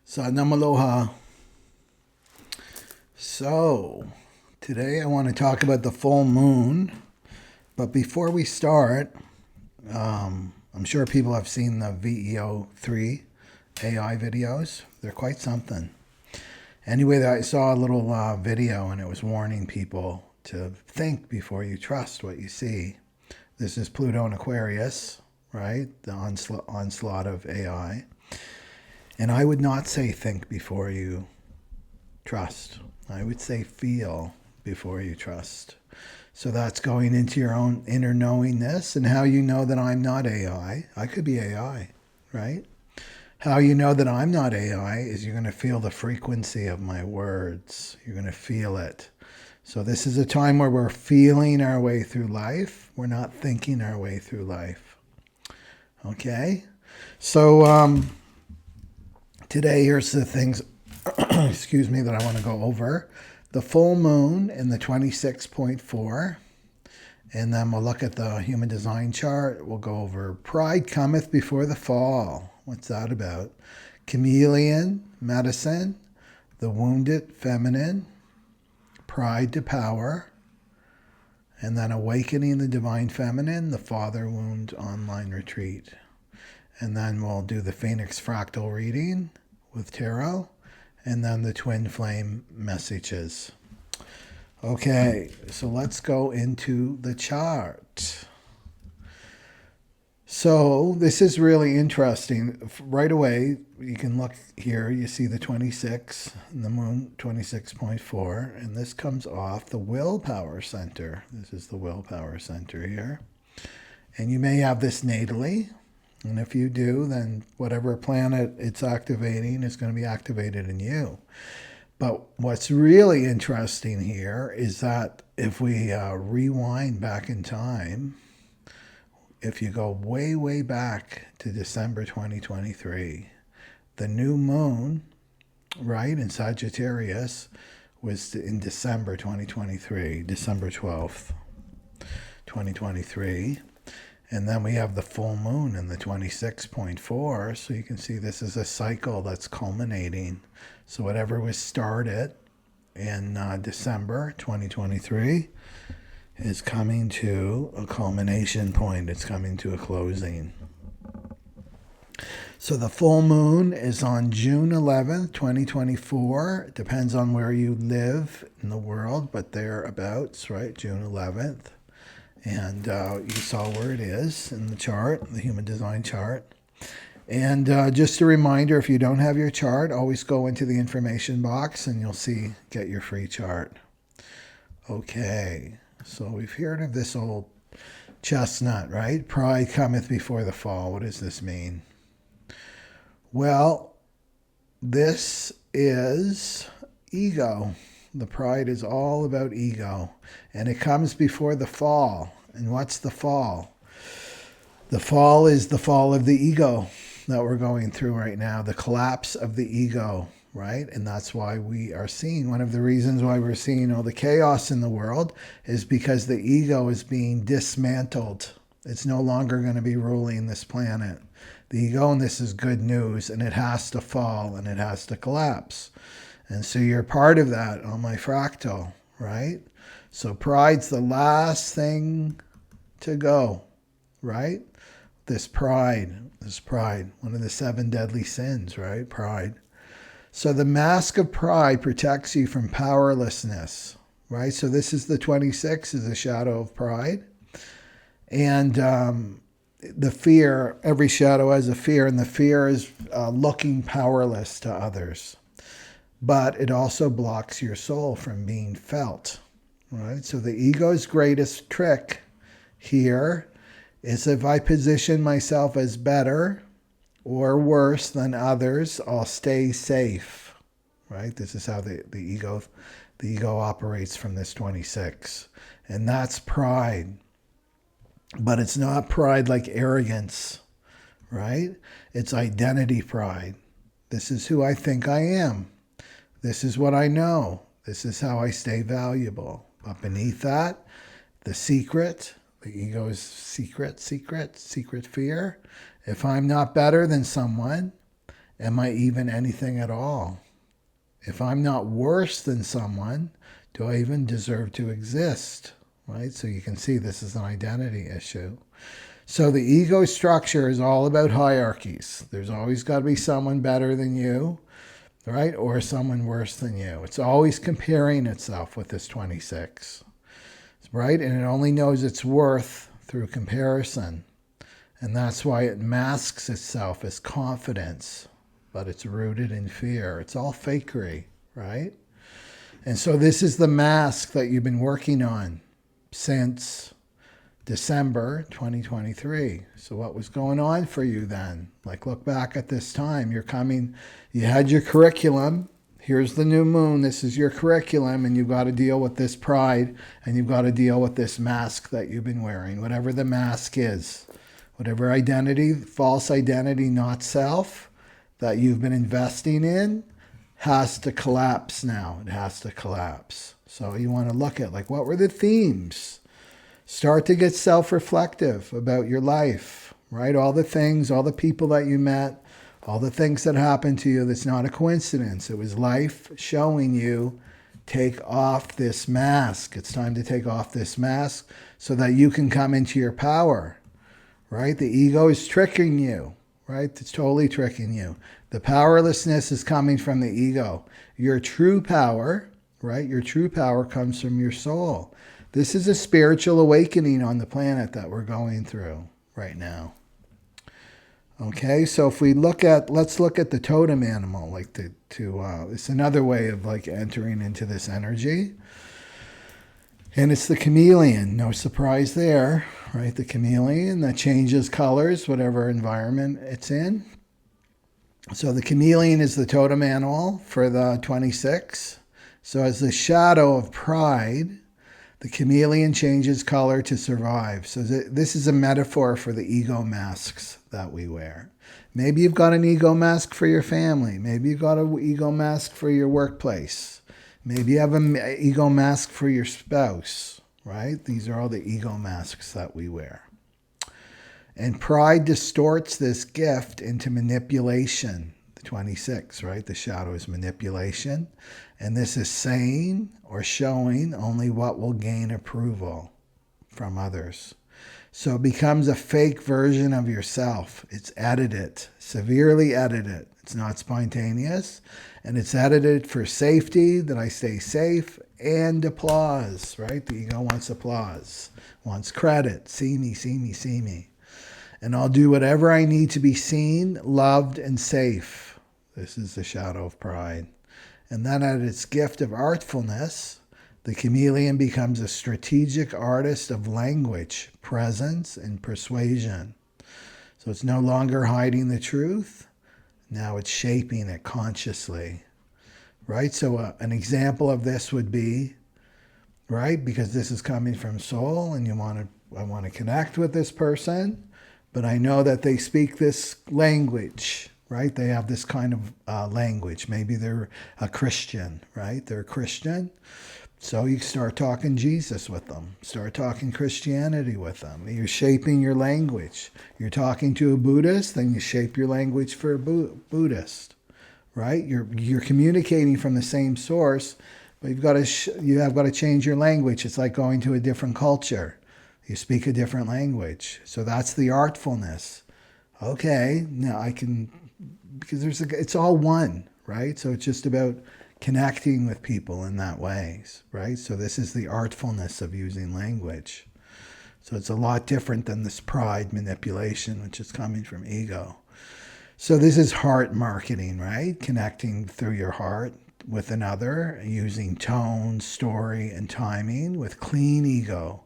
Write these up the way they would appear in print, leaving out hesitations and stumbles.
Sadnam aloha. So, today I want to talk about the full moon. But before we start, I'm sure people have seen the VEO3 AI videos. They're quite something. Anyway, I saw a little video and it was warning people to think before you trust what you see. This is Pluto and Aquarius, right? The onslaught of AI. And I would not say think before you trust. I would say feel before you trust. So that's going into your own inner knowingness and how you know that I'm not AI. I could be AI, right? How you know that I'm not AI is you're going to feel the frequency of my words. You're going to feel it. So this is a time where we're feeling our way through life. We're not thinking our way through life. Okay? So today, here's the things, excuse me, that I want to go over. The full moon in the 26.4. And then we'll look at the human design chart. We'll go over pride cometh before the fall. What's that about? Chameleon, medicine, the wounded feminine, pride to power, and then awakening the divine feminine, the father wound online retreat. And then we'll do the Phoenix Fractal reading with tarot, and then the twin flame messages. Okay, so let's go into the chart. So this is really interesting. Right away, you can look here, you see the 26 and the moon 26.4, and this comes off the willpower center. This is the willpower center here. And you may have this natally. And if you do, then whatever planet it's activating is going to be activated in you. But what's really interesting here is that if we rewind back in time, if you go way, way back to December 2023, the new moon, right, in Sagittarius was in December 2023, December 12th, 2023. And then we have the full moon in the 26.4. So you can see this is a cycle that's culminating. So whatever was started in December 2023 is coming to a culmination point. It's coming to a closing. So the full moon is on June 11th, 2024. It depends on where you live in the world, but thereabouts, right? June 11th. And you saw where it is in the chart, the human design chart. And just a reminder, if you don't have your chart, always go into the information box and you'll see, get your free chart. Okay, so we've heard of this old chestnut, right? Pride cometh before the fall. What does this mean? Well, this is ego. The pride is all about ego. And it comes before the fall. And what's the fall? The fall is the fall of the ego that we're going through right now. The collapse of the ego, right? And that's why we are seeing, one of the reasons why we're seeing all the chaos in the world is because the ego is being dismantled. It's no longer going to be ruling this planet. The ego, and this is good news, and it has to fall and it has to collapse. And so you're part of that on my fractal, right? So pride's the last thing to go, right? This pride, one of the 7 deadly sins, right? Pride. So the mask of pride protects you from powerlessness, right? So this is the 26, is a shadow of pride. And the fear, every shadow has a fear, and the fear is looking powerless to others. But it also blocks your soul from being felt, right? So the ego's greatest trick here is if I position myself as better or worse than others, I'll stay safe, right? This is how the ego operates from this 26. And that's pride. But it's not pride like arrogance, right? It's identity pride. This is who I think I am. This is what I know. This is how I stay valuable. But beneath that, the secret, the ego's secret fear. If I'm not better than someone, Am I even anything at all? If I'm not worse than someone, do I even deserve to exist? Right? So you can see this is an identity issue. So the ego structure is all about hierarchies. There's always got to be someone better than you, right? Or someone worse than you. It's always comparing itself with this 26, right? And it only knows its worth through comparison. And that's why it masks itself as confidence, but it's rooted in fear. It's all fakery, right? And so this is the mask that you've been working on since December 2023. So what was going on for you then? Like, look back at this time. You had your curriculum. Here's the new moon. This is your curriculum, and you've got to deal with this pride, and you've got to deal with this mask that you've been wearing, whatever the mask is, whatever identity, false identity, not self, that you've been investing in has to collapse now. It has to collapse. So you want to look at, like, what were the themes? Start to get self-reflective about your life, right? All the things, all the people that you met, all the things that happened to you, that's not a coincidence. It was life showing you, take off this mask. It's time to take off this mask so that you can come into your power, right? The ego is tricking you, right? It's totally tricking you. The powerlessness is coming from the ego. Your true power, right? Your true power comes from your soul. This is a spiritual awakening on the planet that we're going through right now. Okay, so if we let's look at the totem animal, like it's another way of like entering into this energy. And it's the chameleon, no surprise there, right? The chameleon that changes colors, whatever environment it's in. So the chameleon is the totem animal for the 26. So as the shadow of pride, the chameleon changes color to survive. So this is a metaphor for the ego masks that we wear. Maybe you've got an ego mask for your family. Maybe you've got an ego mask for your workplace. Maybe you have an ego mask for your spouse, right? These are all the ego masks that we wear. And pride distorts this gift into manipulation. The 26, right? The shadow is manipulation. And this is saying or showing only what will gain approval from others. So it becomes a fake version of yourself. It's edited, severely edited. It's not spontaneous. And it's edited for safety, that I stay safe, and applause, right? The ego wants applause, wants credit. See me, see me, see me. And I'll do whatever I need to be seen, loved, and safe. This is the shadow of pride. And then at its gift of artfulness, the chameleon becomes a strategic artist of language, presence, and persuasion. So it's no longer hiding the truth. Now it's shaping it consciously, right? So an example of this would be, right, because this is coming from soul and I want to connect with this person, but I know that they speak this language, right? They have this kind of language. Maybe they're a Christian, right? They're a Christian. So you start talking Jesus with them. Start talking Christianity with them. You're shaping your language. You're talking to a Buddhist, then you shape your language for a Buddhist, right? You're communicating from the same source, but you have got to change your language. It's like going to a different culture. You speak a different language. So that's the artfulness. Okay, now I can, because it's all one, right? So it's just about connecting with people in that way, right? So this is the artfulness of using language. So it's a lot different than this pride manipulation, which is coming from ego. So this is heart marketing, right? Connecting through your heart with another, using tone, story, and timing with clean ego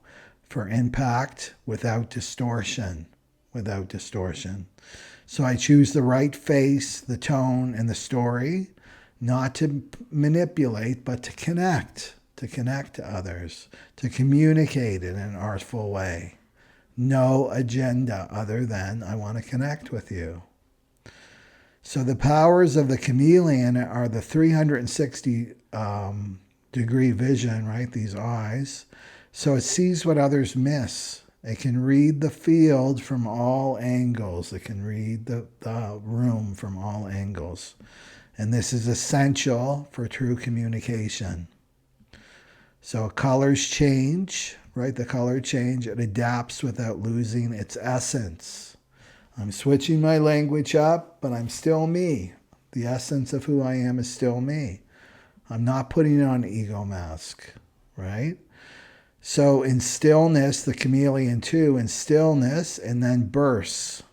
for impact without distortion, So I choose the right face, the tone, and the story, not to manipulate, but to connect to others, to communicate in an artful way. No agenda other than I want to connect with you. So the powers of the chameleon are the 360 degree vision, right? These eyes. So it sees what others miss It can read the field from all angles. It can read the room from all angles. And this is essential for true communication. So colors change, right? The color change. It adapts without losing its essence. I'm switching my language up, but I'm still me. The essence of who I am is still me. I'm not putting on an ego mask, right? So in stillness, the chameleon too, in stillness, and then bursts.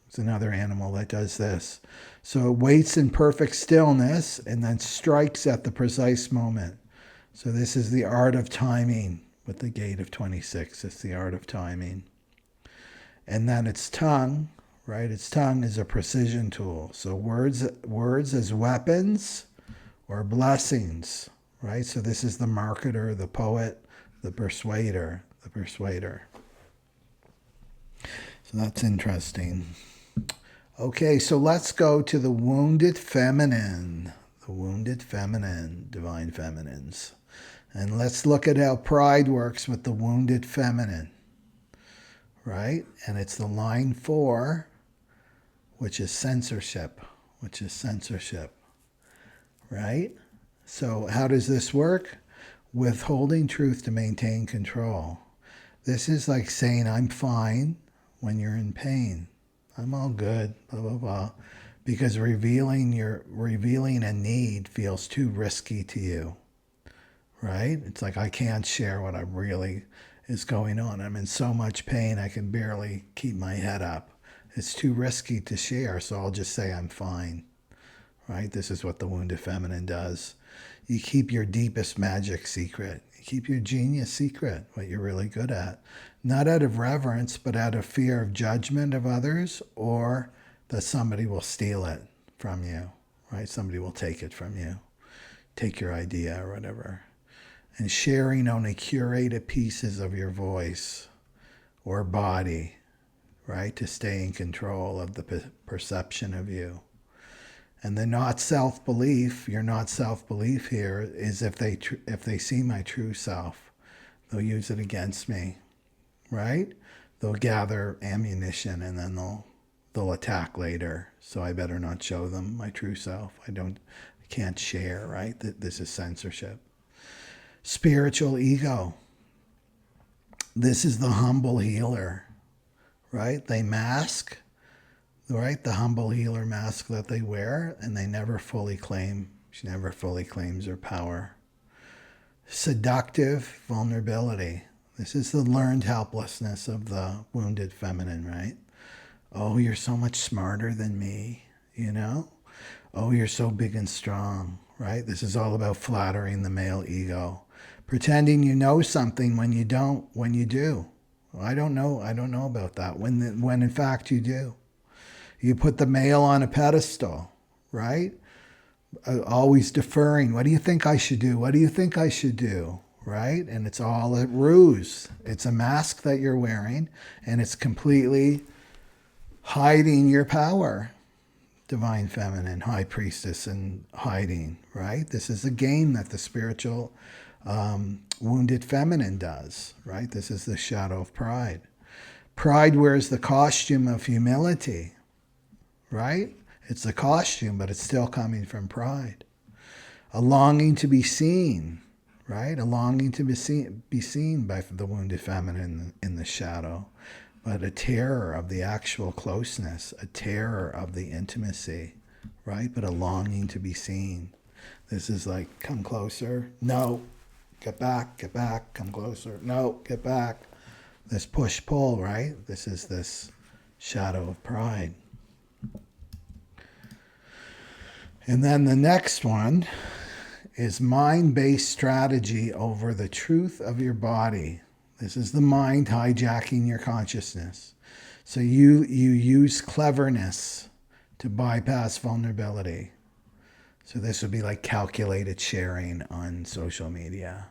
It's another animal that does this. So it waits in perfect stillness and then strikes at the precise moment. So this is the art of timing with the gate of 26. It's the art of timing. And then its tongue, right? Its tongue is a precision tool. So words as weapons or blessings, right? So this is the marketer, the poet, the persuader, the persuader. So that's interesting. Okay, so let's go to the wounded feminine. The wounded feminine, divine feminines. And let's look at how pride works with the wounded feminine, right? And it's the line 4, which is censorship, right? So how does this work? Withholding truth to maintain control. This is like saying, I'm fine when you're in pain. I'm all good, blah, blah, blah. Because revealing a need feels too risky to you, right? It's like, I can't share what I really is going on. I'm in so much pain, I can barely keep my head up. It's too risky to share, so I'll just say I'm fine, right? This is what the wounded feminine does. You keep your deepest magic secret. You keep your genius secret, what you're really good at. Not out of reverence, but out of fear of judgment of others, or that somebody will steal it from you, right? Somebody will take it from you, take your idea or whatever. And sharing only curated pieces of your voice or body, right? To stay in control of the perception of you. And the not self-belief, your not self-belief here is if they see my true self, they'll use it against me, right? They'll gather ammunition and then they'll attack later. So I better not show them my true self. I can't share, right? This is censorship. Spiritual ego. This is the humble healer, right? They mask, right? The humble healer mask that they wear, and she never fully claims her power. Seductive vulnerability. This is the learned helplessness of the wounded feminine, right? Oh, you're so much smarter than me, you know? Oh, you're so big and strong, right? This is all about flattering the male ego. Pretending you know something when you don't, when you do. Well, I don't know about that, when in fact you do. You put the male on a pedestal, right? Always deferring. What do you think I should do? What do you think I should do? Right? And it's all a ruse. It's a mask that you're wearing, and it's completely hiding your power. Divine feminine, high priestess, and hiding, right? This is a game that the spiritual wounded feminine does, right? This is the shadow of pride. Pride wears the costume of humility, right? It's a costume, but it's still coming from pride. A longing to be seen, right? A longing to be seen by the wounded feminine in the shadow, but a terror of the actual closeness, a terror of the intimacy, right? But a longing to be seen. This is like, come closer. No, get back, come closer. No, get back. This push-pull, right? This is this shadow of pride. And then the next one is mind-based strategy over the truth of your body. This is the mind hijacking your consciousness. So you use cleverness to bypass vulnerability. So this would be like calculated sharing on social media.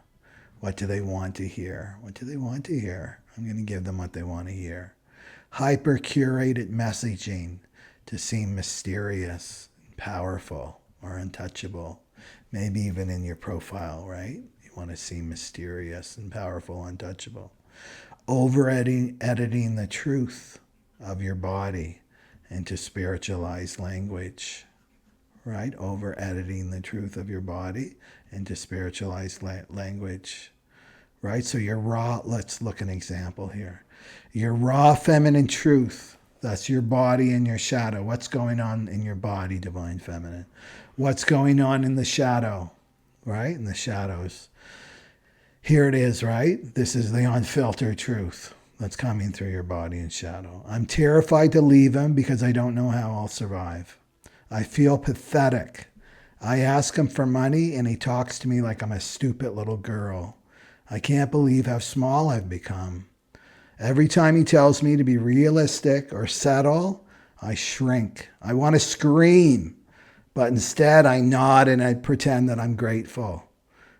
What do they want to hear? What do they want to hear? I'm going to give them what they want to hear. Hyper-curated messaging to seem mysterious, powerful, or untouchable. Maybe even in your profile, right? You want to seem mysterious and powerful, untouchable. editing the truth of your body into spiritualized language, right? Over editing the truth of your body into spiritualized language, right? So your raw, let's look at an example here. Your raw feminine truth, that's your body and your shadow. What's going on in your body, divine feminine? What's going on in the shadow, right? In the shadows. Here it is, right? This is the unfiltered truth that's coming through your body and shadow. I'm terrified to leave him because I don't know how I'll survive. I feel pathetic. I ask him for money and he talks to me like I'm a stupid little girl. I can't believe how small I've become. Every time he tells me to be realistic or settle, I shrink. I want to scream, but instead I nod and I pretend that I'm grateful.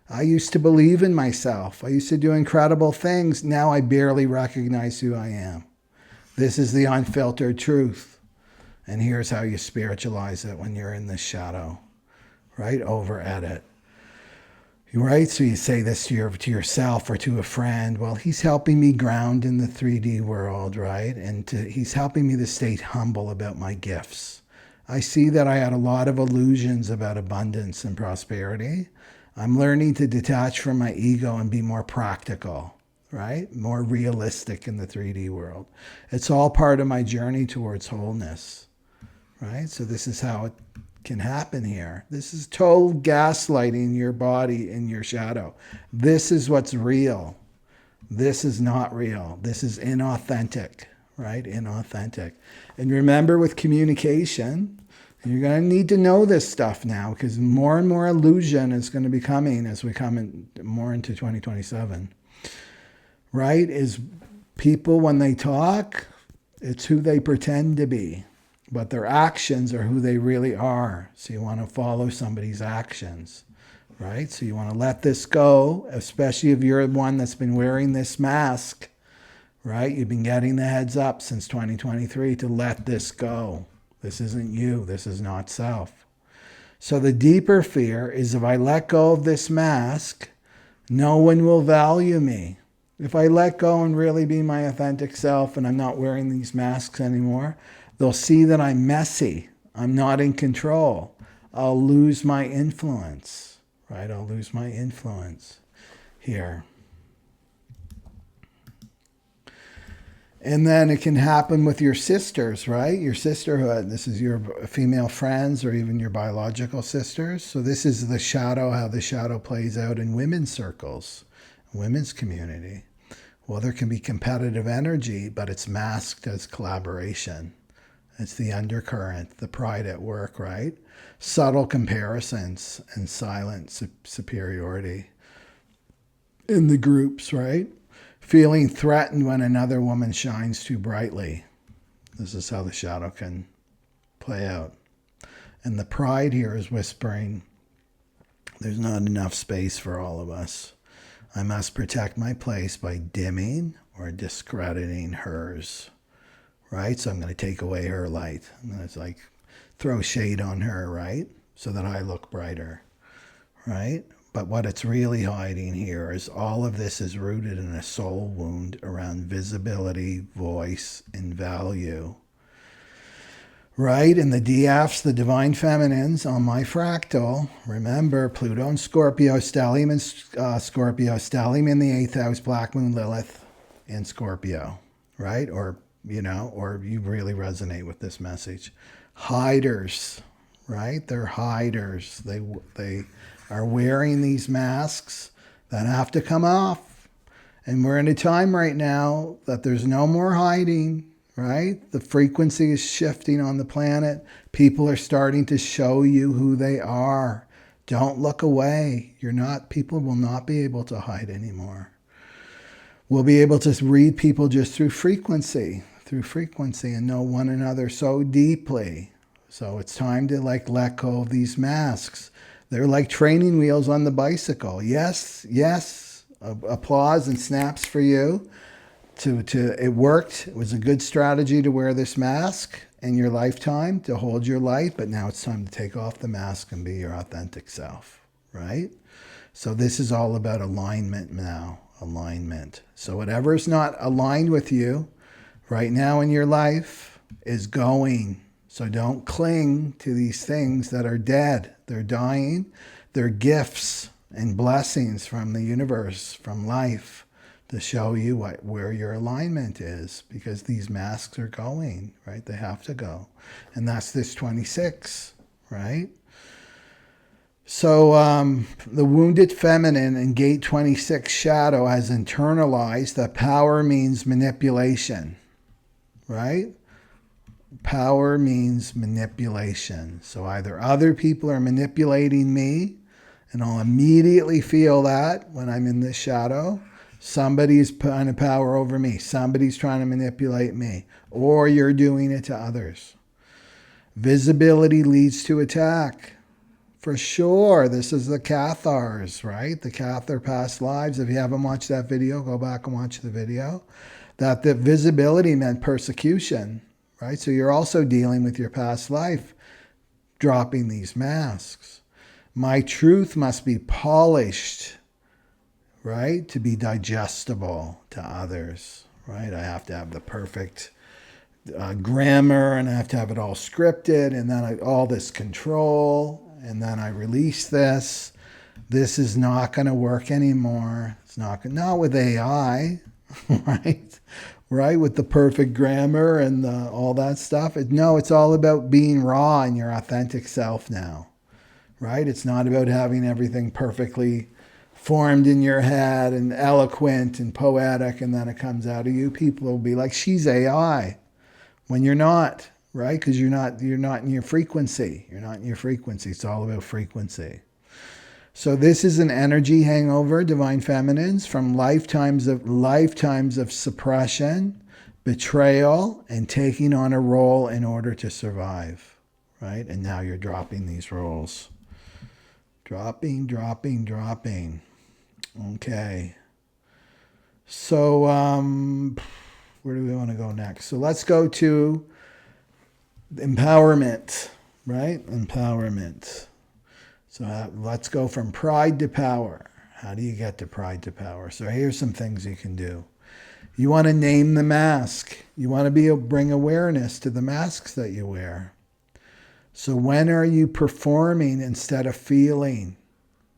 I used to believe in myself. I used to do incredible things. Now I barely recognize who I am. This is the unfiltered truth. And here's how you spiritualize it when you're in the shadow, right? Over edit. Right? So you say this to yourself or to a friend. Well, he's helping me ground in the 3D world, right? And he's helping me to stay humble about my gifts. I see that I had a lot of illusions about abundance and prosperity. I'm learning to detach from my ego and be more practical, right? More realistic in the 3D world. It's all part of my journey towards wholeness, right? So this is how it can happen here. This is total gaslighting your body in your shadow. This is what's real. This is not real. This is inauthentic, right? Inauthentic. And remember, with communication, you're going to need to know this stuff now, because more and more illusion is going to be coming as we come more into 2027, right? Is people, when they talk, it's who they pretend to be, but their actions are who they really are. So you want to follow somebody's actions, right? So you want to let this go, especially if you're the one that's been wearing this mask, right? You've been getting the heads up since 2023 to let this go. This isn't you. This is not self. So the deeper fear is, if I let go of this mask, no one will value me. If I let go and really be my authentic self and I'm not wearing these masks anymore, they'll see that I'm messy. I'm not in control. I'll lose my influence, right? I'll lose my influence here. And then it can happen with your sisters, right? Your sisterhood. This is your female friends or even your biological sisters. So this is the shadow, how the shadow plays out in women's circles, women's community. Well, there can be competitive energy, but it's masked as collaboration. It's the undercurrent, the pride at work, right? Subtle comparisons and silent superiority in the groups, right? Feeling threatened when another woman shines too brightly. This is how the shadow can play out. And the pride here is whispering, there's not enough space for all of us. I must protect my place by dimming or discrediting hers. Right? So I'm going to take away her light. I'm going to throw shade on her, right? So that I look brighter, right? But what it's really hiding here is all of this is rooted in a soul wound around visibility, voice, and value. Right? And the DFs, the divine feminines on my fractal, remember Pluto and Scorpio, stellium and Scorpio, stellium in the 8th house, black moon Lilith in Scorpio, right? Or you really resonate with this message. Hiders, right? They're hiders. They are wearing these masks that have to come off. And we're in a time right now that there's no more hiding, right? The frequency is shifting on the planet. People are starting to show you who they are. Don't look away. People will not be able to hide anymore. We'll be able to read people just through frequency and know one another so deeply. So it's time to let go of these masks. They're like training wheels on the bicycle. Yes, applause and snaps for you. It worked. It was a good strategy to wear this mask in your lifetime to hold your light, but now it's time to take off the mask and be your authentic self, right? So this is all about alignment now, Alignment. So whatever is not aligned with you right now in your life is going. So don't cling to these things that are dead. They're dying. They're gifts and blessings from the universe, from life, to show you where your alignment is, because these masks are going, right? They have to go. And that's this 26, right? So the wounded feminine in gate 26 shadow has internalized that power means manipulation, right? Power means manipulation. So either other people are manipulating me, and I'll immediately feel that when I'm in this shadow. Somebody's putting a power over me. Somebody's trying to manipulate me. Or you're doing it to others. Visibility leads to attack. For sure. This is the Cathars, right? The Cathar past lives. If you haven't watched that video, go back and watch the video. That the visibility meant persecution, right? So you're also dealing with your past life, dropping these masks. My truth must be polished, right? To be digestible to others, right? I have to have the perfect grammar, and I have to have it all scripted, and then all this control, and then I release this. This is not going to work anymore. It's not with AI, right? Right, with the perfect grammar and all that stuff. No, it's all about being raw in your authentic self now, right? It's not about having everything perfectly formed in your head and eloquent and poetic, and then it comes out of you. People will be like, she's AI, when you're not, right? Because you're not in your frequency. You're not in your frequency. It's all about frequency. So this is an energy hangover, divine feminines, from lifetimes of suppression, betrayal, and taking on a role in order to survive, right? And now you're dropping these roles. Dropping. Okay. So where do we want to go next? So let's go to empowerment, right? Empowerment. So let's go from pride to power. How do you get to pride to power? So here's some things you can do. You want to name the mask. You want to bring awareness to the masks that you wear. So when are you performing instead of feeling?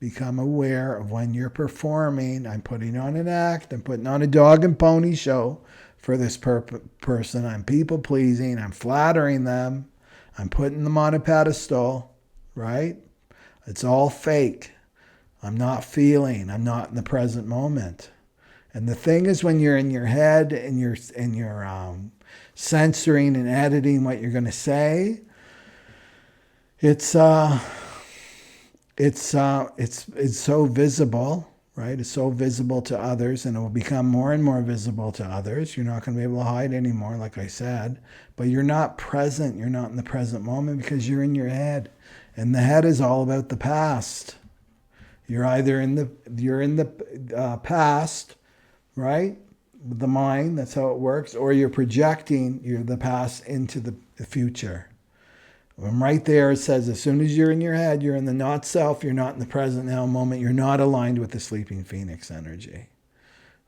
Become aware of when you're performing. I'm putting on an act. I'm putting on a dog and pony show for this person. I'm people pleasing. I'm flattering them. I'm putting them on a pedestal, right? It's all fake. I'm not feeling. I'm not in the present moment. And the thing is, when you're in your head and you're censoring and editing what you're going to say, it's so visible, right? It's so visible to others, and it will become more and more visible to others. You're not going to be able to hide anymore, like I said. But you're not present. You're not in the present moment because you're in your head. And the head is all about the past. You're either in the past, right? The mind, that's how it works, or you're projecting the past into the future. And right there it says, as soon as you're in your head, you're in the not self, you're not in the present now moment, you're not aligned with the sleeping phoenix energy,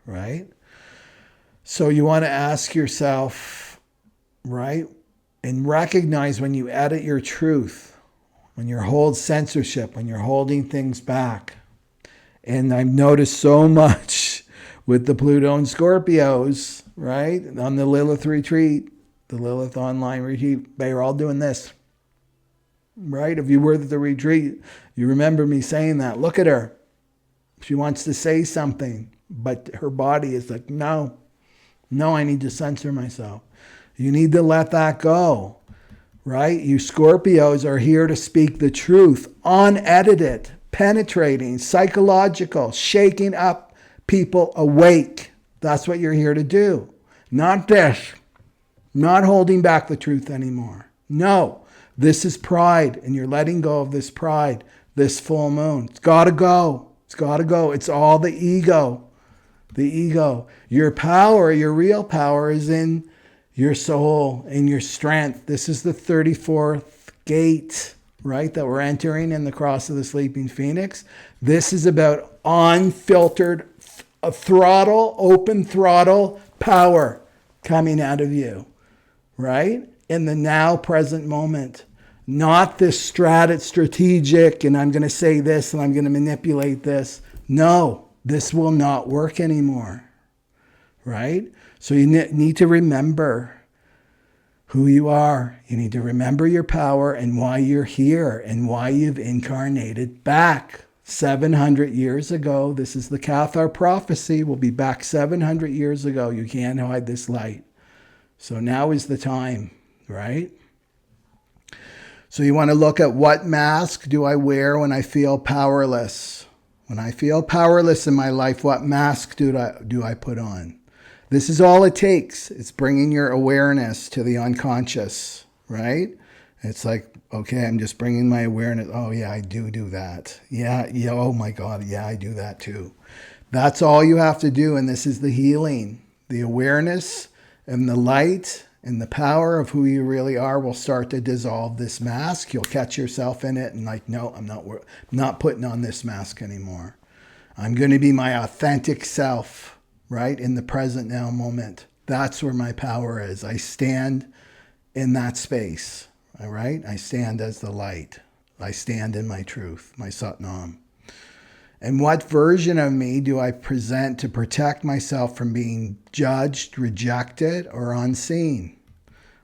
right? So you want to ask yourself, right? And recognize when you edit your truth, when you hold censorship, when you're holding things back. And I've noticed so much with the Pluto and Scorpios, right? On the Lilith retreat, the Lilith online retreat, they were all doing this, right? If you were at the retreat, you remember me saying that. Look at her. She wants to say something, but her body is like, no, I need to censor myself. You need to let that go. Right? You Scorpios are here to speak the truth, unedited, penetrating, psychological, shaking up people awake. That's what you're here to do. Not this. Not holding back the truth anymore. No, this is pride, and you're letting go of this pride, this full moon. It's got to go. It's got to go. It's all the ego. The ego. Your power, your real power is in your soul and your strength. This is the 34th gate, right, that we're entering in the cross of the sleeping phoenix. This is about unfiltered a throttle, open throttle power coming out of you, right? In the now present moment. Not this strategic, and I'm going to say this and I'm going to manipulate this. No, this will not work anymore, right? So you need to remember who you are. You need to remember your power and why you're here and why you've incarnated back 700 years ago. This is the Cathar prophecy. We'll be back 700 years ago. You can't hide this light. So now is the time, right? So you want to look at, what mask do I wear when I feel powerless? When I feel powerless in my life, what mask do I put on? This is all it takes. It's bringing your awareness to the unconscious, right? It's like, okay, I'm just bringing my awareness. Oh, yeah, I do that. Yeah, oh my God, yeah, I do that too. That's all you have to do, and this is the healing. The awareness and the light and the power of who you really are will start to dissolve this mask. You'll catch yourself in it and like, no, I'm not putting on this mask anymore. I'm going to be my authentic self, right? In the present now moment. That's where my power is. I stand in that space, all right? I stand as the light. I stand in my truth, my Satnam. And what version of me do I present to protect myself from being judged, rejected, or unseen?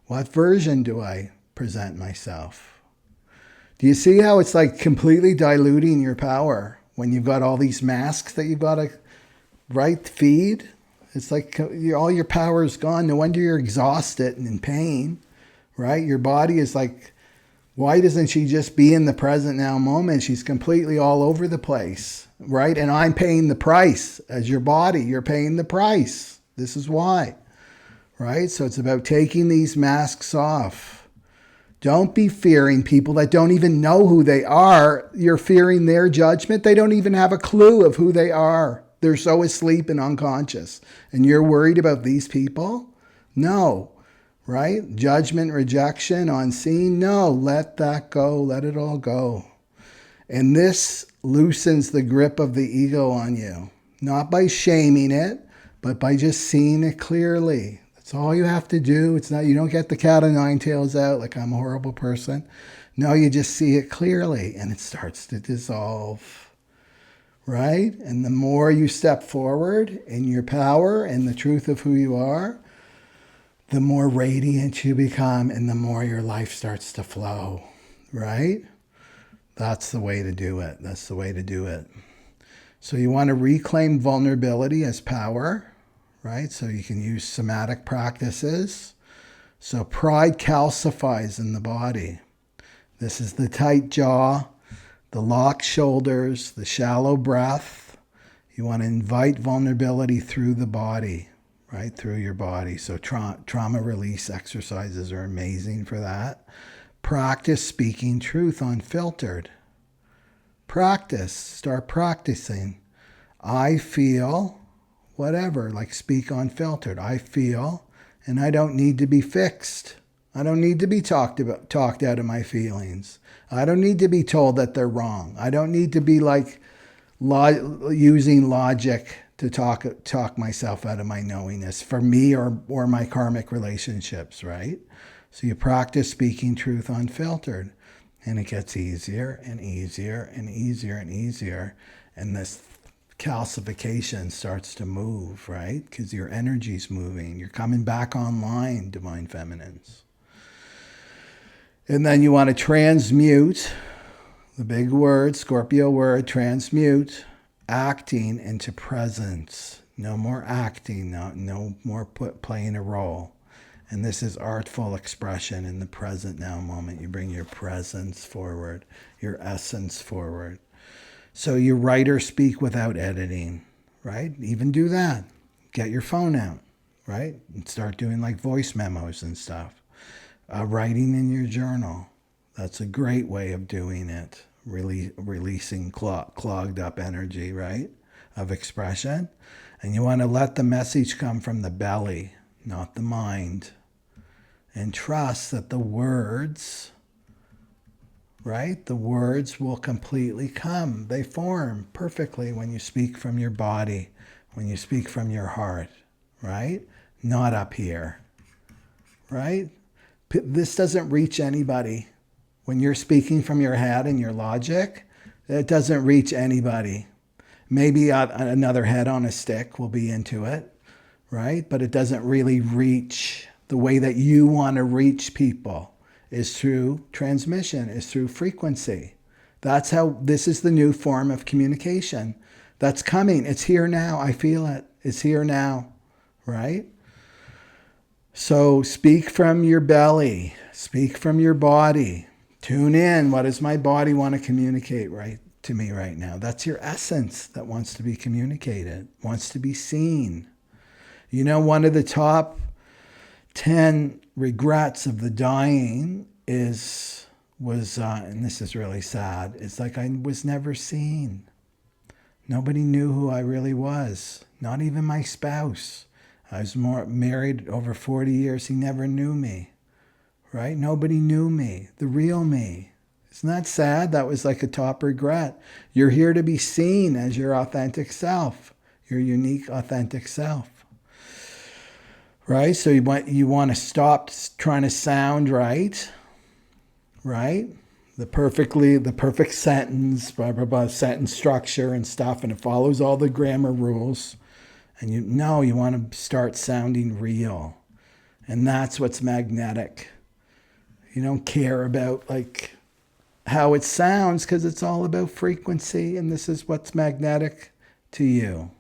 What version do I present myself? Do you see how it's like completely diluting your power when you've got all these masks that you've got to feed? It's like all your power is gone. No wonder you're exhausted and in pain, right? Your body is like, why doesn't she just be in the present now moment? She's completely all over the place, right? And I'm paying the price as your body. You're paying the price. This is why, right? So it's about taking these masks off. Don't be fearing people that don't even know who they are. You're fearing their judgment. They don't even have a clue of who they are. They're so asleep and unconscious. And you're worried about these people? No. Right? Judgment, rejection, unseen. No, let that go. Let it all go. And this loosens the grip of the ego on you. Not by shaming it, but by just seeing it clearly. That's all you have to do. It's not, you don't get the cat o' nine tails out like I'm a horrible person. No, you just see it clearly and it starts to dissolve. Right? And the more you step forward in your power and the truth of who you are, the more radiant you become and the more your life starts to flow, right? That's the way to do it. That's the way to do it. So you want to reclaim vulnerability as power, right? So you can use somatic practices. So pride calcifies in the body. This is the tight jaw, the locked shoulders, the shallow breath. You want to invite vulnerability through the body. Right through your body. So trauma release exercises are amazing for that. Practice speaking truth unfiltered. Practice. Start practicing. I feel whatever, like speak unfiltered. I feel, and I don't need to be fixed. I don't need to be talked out of my feelings. I don't need to be told that they're wrong. I don't need to be like using logic to talk myself out of my knowingness for me or my karmic relationships, right? So you practice speaking truth unfiltered, and it gets easier and easier and easier and easier, and this calcification starts to move, right? Because your energy's moving. You're coming back online, Divine Feminines. And then you want to transmute, the big word, Scorpio word, transmute, acting into presence. No more acting, no more playing a role. And this is artful expression in the present now moment. You bring your presence forward, your essence forward. So you write or speak without editing, right? Even do that. Get your phone out, right? And start doing like voice memos and stuff. Writing in your journal. That's a great way of doing it. Releasing clogged up energy, right, of expression. And you want to let the message come from the belly, not the mind. And trust that the words, right, the words will completely come. They form perfectly when you speak from your body, when you speak from your heart, right? Not up here, right? This doesn't reach anybody. When you're speaking from your head and your logic, it doesn't reach anybody. Maybe another head on a stick will be into it, right? But it doesn't really reach. The way that you want to reach people is through transmission, is through frequency. That's how, this is the new form of communication that's coming. It's here now. I feel it. It's here now, right? So speak from your belly, speak from your body. Tune in. What does my body want to communicate right to me right now? That's your essence that wants to be communicated, wants to be seen. You know, one of the top 10 regrets of the dying was, and this is really sad, it's like I was never seen. Nobody knew who I really was, not even my spouse. I was married over 40 years. He never knew me, right? Nobody knew me, the real me. Isn't that sad? That was like a top regret. You're here to be seen as your authentic self, your unique, authentic self. Right? So you want to stop trying to sound right? The perfect sentence, blah, blah, blah, sentence structure and stuff, and it follows all the grammar rules. And you want to start sounding real. And that's what's magnetic. You don't care about like how it sounds because it's all about frequency, and this is what's magnetic to you.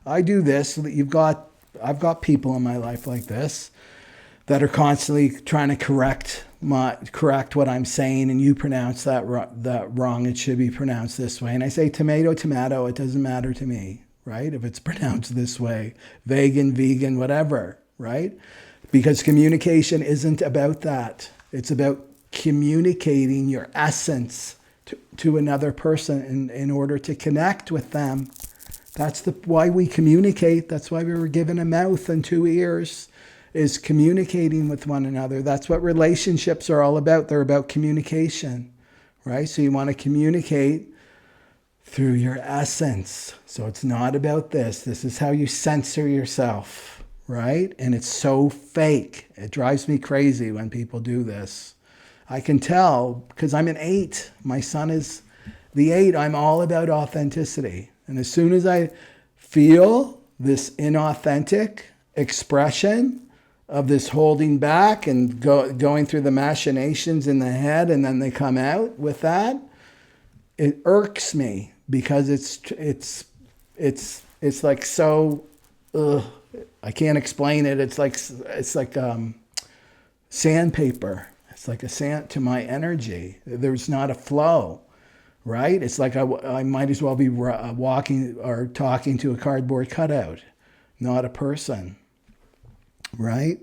I do this so that I've got people in my life like this that are constantly trying to correct what I'm saying, and you pronounce that wrong. It should be pronounced this way. And I say tomato, tomato. It doesn't matter to me, right? If it's pronounced this way, vegan, whatever, right? Because communication isn't about that. It's about communicating your essence to another person in order to connect with them. That's why we communicate. That's why we were given a mouth and 2 ears, is communicating with one another. That's what relationships are all about. They're about communication, right? So you want to communicate through your essence. So it's not about this. This is how you censor yourself, right? And it's so fake. It drives me crazy when people do this. I can tell because I'm an 8. My son is the 8. I'm all about authenticity. And as soon as I feel this inauthentic expression of this holding back and going through the machinations in the head, and then they come out with that, it irks me because it's like so. I can't explain it. It's like sandpaper. It's like a sand to my energy. There's not a flow. Right? It's like I might as well be walking or talking to a cardboard cutout, not a person. Right?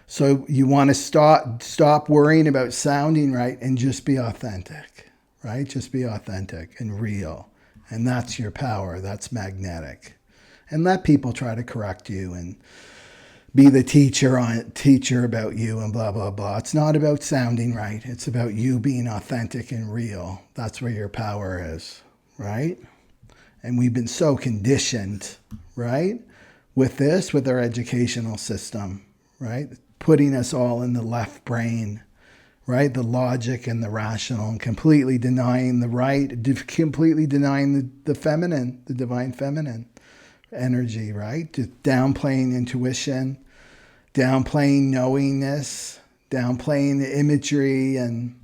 So you want to stop worrying about sounding right and just be authentic. Right? Just be authentic and real. And that's your power. That's magnetic. And let people try to correct you and be the teacher about you and blah, blah, blah. It's not about sounding right. It's about you being authentic and real. That's where your power is, right? And we've been so conditioned, right? With our educational system, right? Putting us all in the left brain, right? The logic and the rational, and completely denying the right, completely denying the feminine, the divine feminine energy, right? Just downplaying intuition, downplaying knowingness, downplaying the imagery, and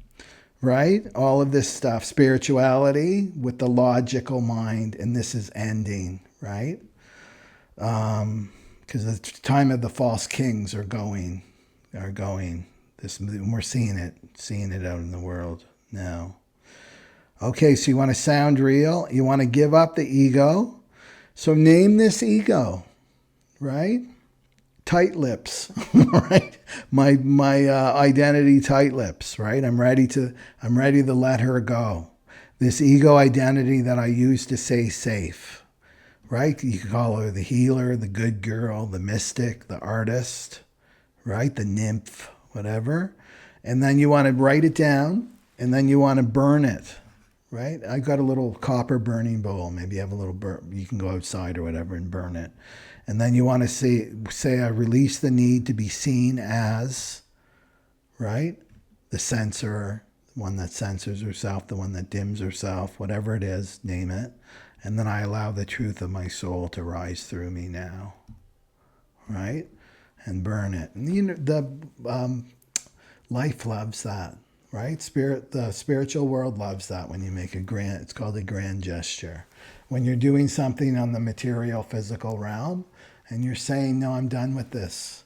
right, all of this stuff, spirituality with the logical mind, and this is ending, right? Because the time of the false kings are going. We're seeing it out in the world now. Okay, so you want to sound real. You want to give up the ego. So name this ego, right? Tight lips, right? My identity tight lips, right? I'm ready to let her go. This ego identity that I use to stay safe, right? You can call her the healer, the good girl, the mystic, the artist, right? The nymph, whatever. And then you want to write it down, and then you want to burn it, right? I've got a little copper burning bowl. Maybe you have a little you can go outside or whatever and burn it. And then you want to say I release the need to be seen as, right? The censor, the one that censors herself, the one that dims herself, whatever it is, name it. And then I allow the truth of my soul to rise through me now, right? And burn it. And the life loves that, right? The spiritual world loves that when you make it's called a grand gesture. When you're doing something on the material, physical realm, and you're saying, no, I'm done with this.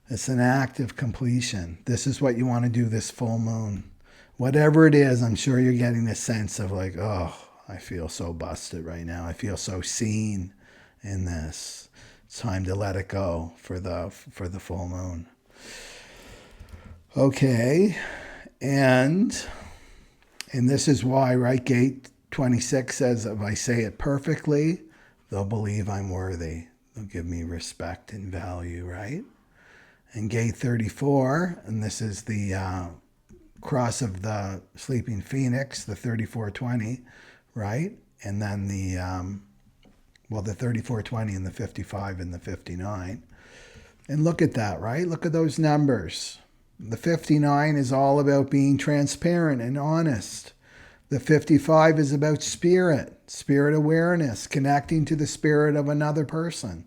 It's an act of completion. This is what you want to do this full moon. Whatever it is, I'm sure you're getting a sense of like, oh, I feel so busted right now. I feel so seen in this. It's time to let it go for the full moon. Okay, and this is why, right, gate 26 says, if I say it perfectly, they'll believe I'm worthy. They'll give me respect and value, right? And gate 34, and this is the cross of the sleeping phoenix, the 3420, right? And then the 3420 and the 55 and the 59. And look at that, right? Look at those numbers. The 59 is all about being transparent and honest. The 55 is about spirit awareness, connecting to the spirit of another person,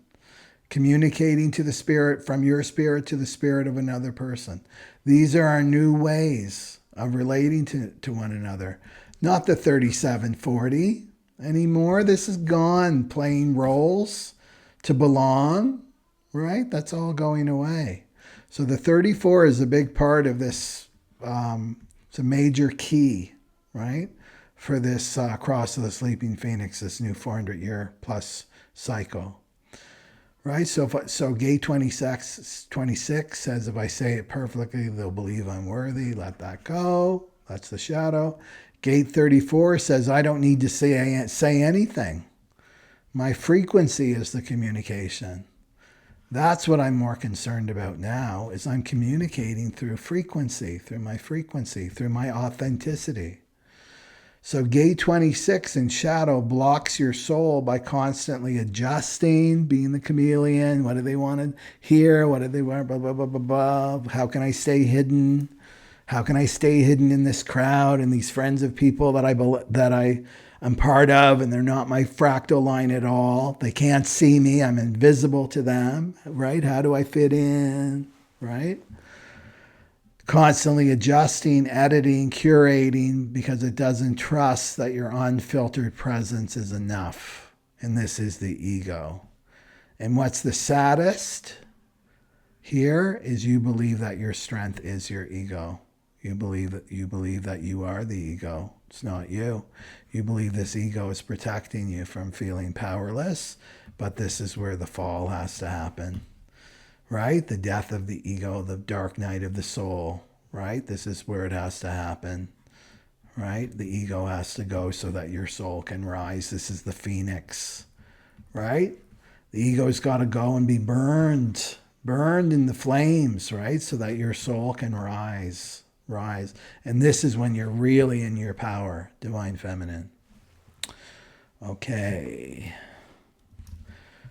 communicating to the spirit, from your spirit to the spirit of another person. These are our new ways of relating to one another. Not the 3740 anymore. This is gone. Playing roles to belong, right? That's all going away. So the 34 is a big part of this. It's a major key, right, for this cross of the sleeping phoenix, this new 400-year plus cycle, right? So gate 26 says, if I say it perfectly, they'll believe I'm worthy. Let that go. That's the shadow. Gate 34 says, I don't need to say anything. My frequency is the communication. That's what I'm more concerned about now, is I'm communicating through frequency, through my authenticity. So gate 26 in shadow blocks your soul by constantly adjusting, being the chameleon. What do they want to hear? What do they want? Blah, blah, blah, blah, blah. How can I stay hidden? How can I stay hidden in this crowd and these friends of people that I'm part of, and they're not my fractal line at all? They can't see me. I'm invisible to them, right? How do I fit in, right? Constantly adjusting, editing, curating, because it doesn't trust that your unfiltered presence is enough. And this is the ego. And what's the saddest here is you believe that your strength is your ego. You believe that you are the ego. It's not you. You believe this ego is protecting you from feeling powerless, but this is where the fall has to happen, right? The death of the ego, the dark night of the soul, right? This is where it has to happen, right? The ego has to go so that your soul can rise. This is the phoenix, right? The ego's got to go and be burned in the flames, right? So that your soul can rise. And this is when you're really in your power, divine feminine. Okay.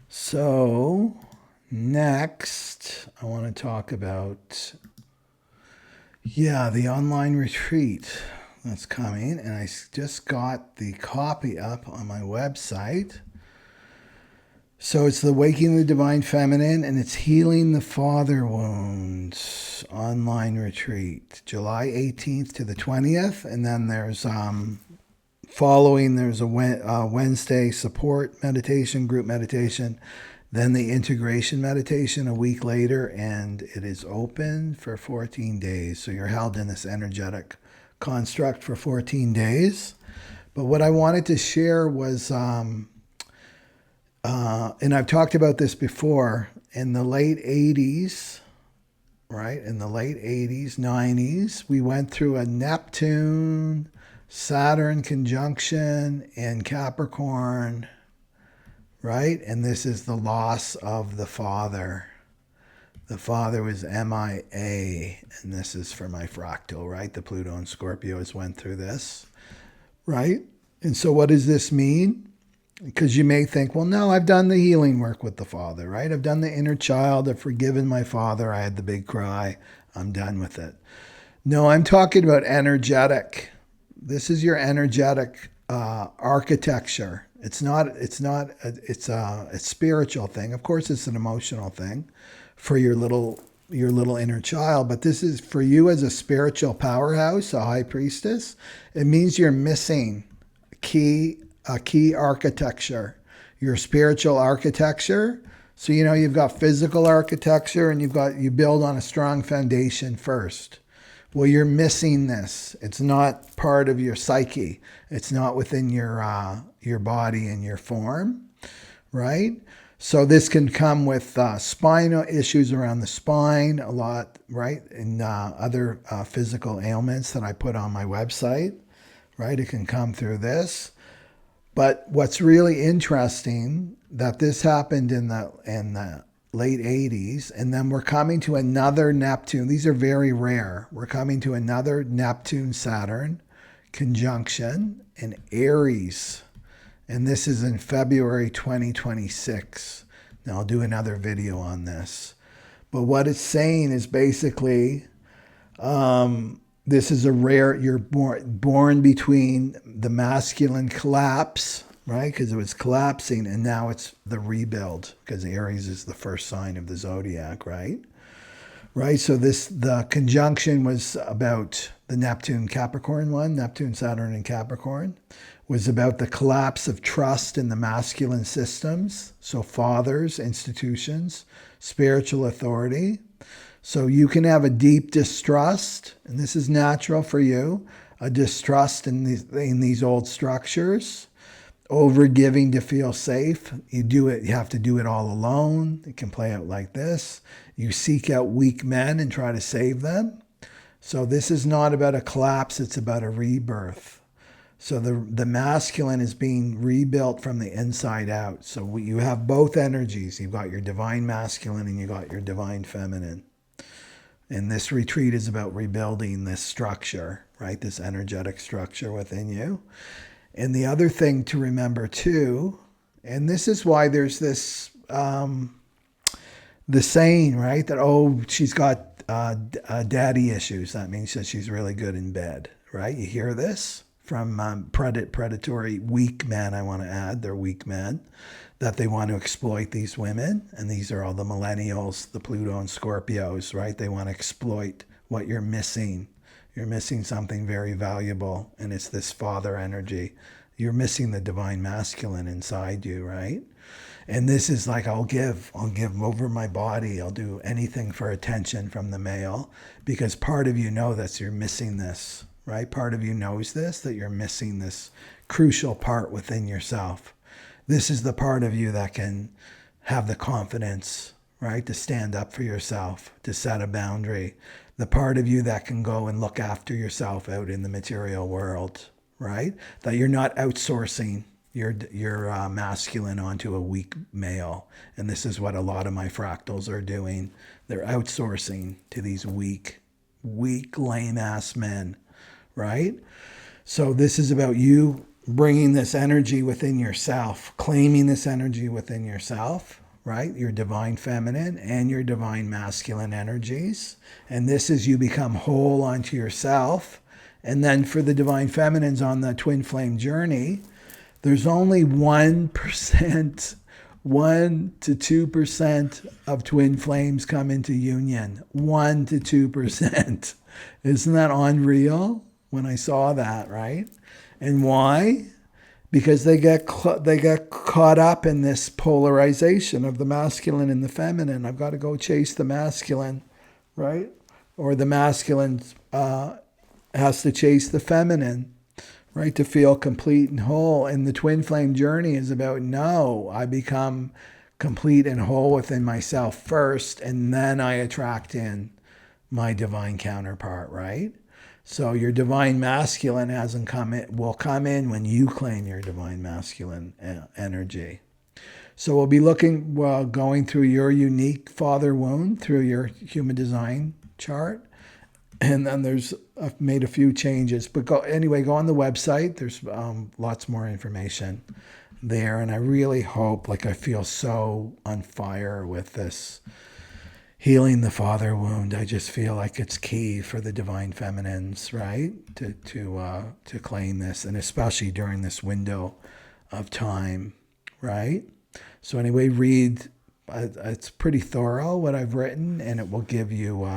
So next, I want to talk about, the online retreat that's coming. And I just got the copy up on my website. So it's the Waking the Divine Feminine, and it's Healing the Father Wounds online retreat, July 18th to the 20th. And then there's there's a Wednesday support meditation, group meditation, then the integration meditation a week later, and it is open for 14 days. So you're held in this energetic construct for 14 days. But what I wanted to share was, and I've talked about this before, in the late 80s, right? In the late 80s, 90s, we went through a Neptune, Saturn conjunction in Capricorn, right? And this is the loss of the father. The father was MIA, and this is for my fractal, right? The Pluto and Scorpios went through this. right? And so what does this mean? Because you may think, well, no, I've done the healing work with the Father, right? I've done the inner child. I've forgiven my father. I had the big cry. I'm done with it. No, I'm talking about energetic. This is your energetic architecture. It's a spiritual thing. Of course, it's an emotional thing for your little inner child, but this is for you as a spiritual powerhouse, a high priestess. It means you're missing a key architecture, your spiritual architecture. So you've got physical architecture, and you build on a strong foundation first. Well, you're missing this. It's not part of your psyche. It's not within your body and your form, right? So this can come with spinal issues around the spine a lot, right? And other physical ailments that I put on my website, right? It can come through this. But what's really interesting, that this happened in the late 80s, and then we're coming to another Neptune. These are very rare. We're coming to another Neptune-Saturn conjunction in Aries, and this is in February 2026. Now, I'll do another video on this. But what it's saying is basically, this is a rare, you're born between the masculine collapse, right? Because it was collapsing, and now it's the rebuild, because Aries is the first sign of the zodiac, right? Right. So the conjunction was about the Neptune Capricorn one, Neptune, Saturn, and Capricorn, was about the collapse of trust in the masculine systems. So fathers, institutions, spiritual authority. So you can have a deep distrust, and this is natural for you, a distrust in these old structures, over-giving to feel safe. You have to do it all alone. It can play out like this. You seek out weak men and try to save them. So this is not about a collapse, it's about a rebirth. So the masculine is being rebuilt from the inside out. So you have both energies. You've got your divine masculine and you got your divine feminine. And this retreat is about rebuilding this structure, right? This energetic structure within you. And the other thing to remember too, and this is why there's this, the saying, right? That, oh, she's got daddy issues. That means that she's really good in bed, right? You hear this from predatory weak men, I want to add. They're weak men, that they want to exploit these women. And these are all the millennials, the Pluto and Scorpios, right? They want to exploit what you're missing. You're missing something very valuable, and it's this father energy. You're missing the divine masculine inside you, right? And this is like, I'll give over my body. I'll do anything for attention from the male, because part of you know that you're missing this, right? Part of you knows this, that you're missing this crucial part within yourself. This is the part of you that can have the confidence, right? To stand up for yourself, to set a boundary. The part of you that can go and look after yourself out in the material world, right? That you're not outsourcing your masculine onto a weak male. And this is what a lot of my fractals are doing. They're outsourcing to these weak, lame-ass men, right? So this is about you bringing this energy within yourself, claiming this energy within yourself, right? Your divine feminine and your divine masculine energies. And this is you become whole onto yourself. And then for the divine feminines on the twin flame journey, there's only 1%, 1 to 2% of twin flames come into union. 1 to 2%. Isn't that unreal? When I saw that, right? And why? Because they get caught up in this polarization of the masculine and the feminine. I've got to go chase the masculine, right? Or the masculine has to chase the feminine, right? To feel complete and whole. And the twin flame journey is about, no, I become complete and whole within myself first, and then I attract in my divine counterpart, right? So your divine masculine will come in when you claim your divine masculine energy. So we'll be going through your unique father wound through your human design chart. And then I've made a few changes, but go on the website. There's lots more information there. And I really hope, like, I feel so on fire with this healing the father wound. I just feel like it's key for the divine feminines, right? To claim this, and especially during this window of time, right? So anyway, read. It's pretty thorough what I've written, and it will give you,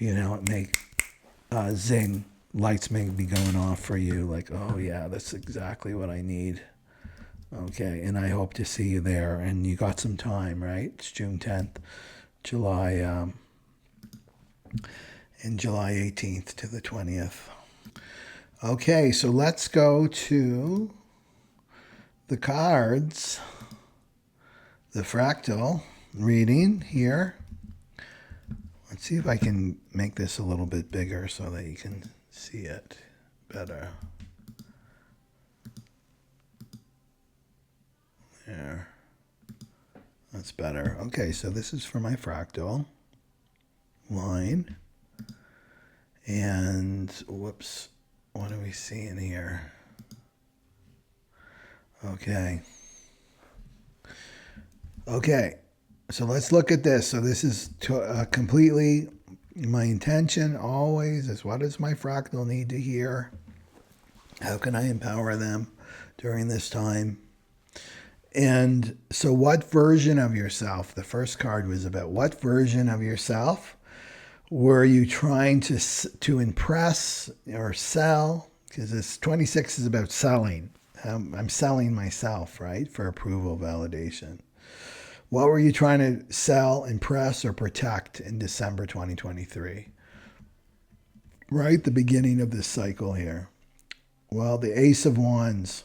it make zing, lights may be going off for you. Like, oh yeah, that's exactly what I need. Okay, and I hope to see you there. And you got some time, right? It's June 10th, July, and July 18th to the 20th. Okay, so let's go to the cards, the fractal reading here. Let's see if I can make this a little bit bigger so that you can see it better. There. That's better. Okay, so this is for my fractal line. And, whoops, what are we seeing here? Okay. Okay, so let's look at this. So this is completely my intention always is, what does my fractal need to hear? How can I empower them during this time? And so what version of yourself, the first card was about what version of yourself were you trying to impress or sell? Because this 26 is about selling. I'm selling myself, right, for approval, validation. What were you trying to sell, impress, or protect in December 2023? Right, the beginning of this cycle here. Well, the Ace of Wands.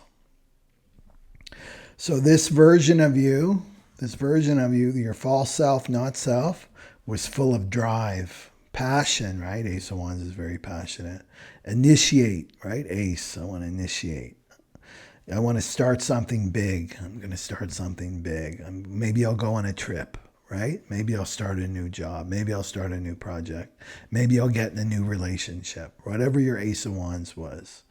So this version of you, your false self, not self, was full of drive, passion, right? Ace of Wands is very passionate. Initiate, right? Ace, I want to initiate. I want to start something big. I'm going to start something big. Maybe I'll go on a trip, right? Maybe I'll start a new job. Maybe I'll start a new project. Maybe I'll get in a new relationship. Whatever your Ace of Wands was,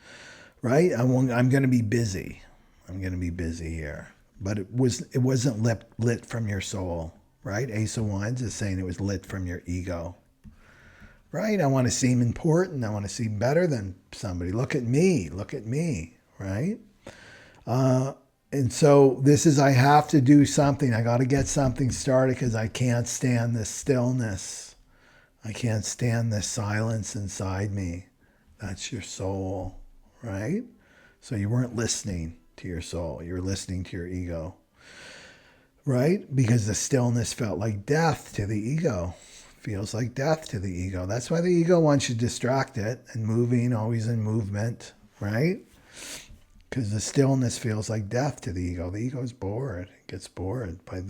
right? I'm going to be busy. I'm going to be busy here. But it wasn't lit from your soul, right? Ace of Wands is saying it was lit from your ego, right? I want to seem important. I want to seem better than somebody. Look at me, right? And so this is, I have to do something. I got to get something started because I can't stand this stillness. I can't stand this silence inside me. That's your soul, right? So you weren't listening to your soul. You were listening to your ego, right? Because the stillness felt like death to the ego. Feels like death to the ego. That's why the ego wants you distracted and moving, always in movement, right? Because the stillness feels like death to the ego. The ego is bored. It gets bored by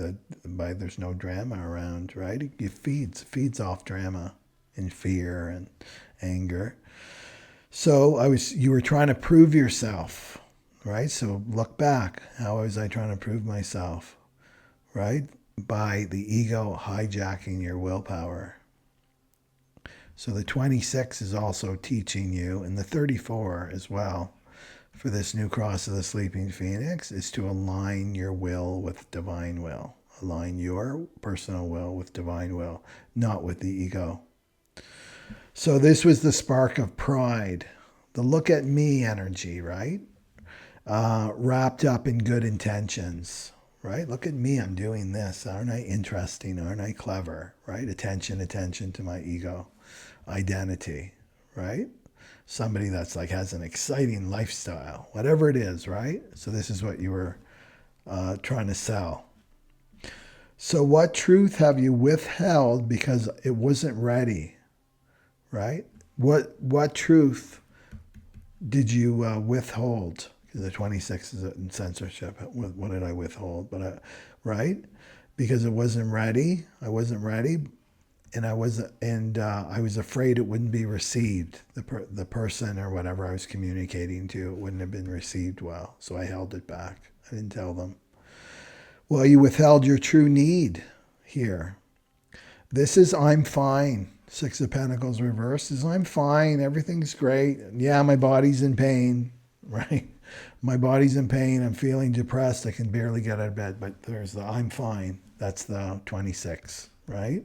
there's no drama around, right? It feeds off drama and fear and anger. So you were trying to prove yourself, right? So look back. How was I trying to prove myself, right? By the ego hijacking your willpower. So the 26 is also teaching you, and the 34 as well, for this new cross of the sleeping phoenix, is to align your will with divine will. Align your personal will with divine will, not with the ego. So this was the spark of pride, the look at me energy, right? Wrapped up in good intentions, right? Look at me, I'm doing this. Aren't I interesting? Aren't I clever, right? Attention to my ego. Identity, right? Somebody that's like has an exciting lifestyle, whatever it is, right? So this is what you were trying to sell. So what truth have you withheld because it wasn't ready, right? What truth did you withhold? Because the 26 is in censorship. What did I withhold? Right? Because it wasn't ready. I wasn't ready. And I was afraid it wouldn't be received. The person or whatever I was communicating to wouldn't have been received well. So I held it back. I didn't tell them. Well, you withheld your true need here. This is I'm fine Six of Pentacles reversed is I'm fine. Everything's great. Yeah, my body's in pain, right? My body's in pain. I'm feeling depressed. I can barely get out of bed, but there's the I'm fine. That's the 26, right?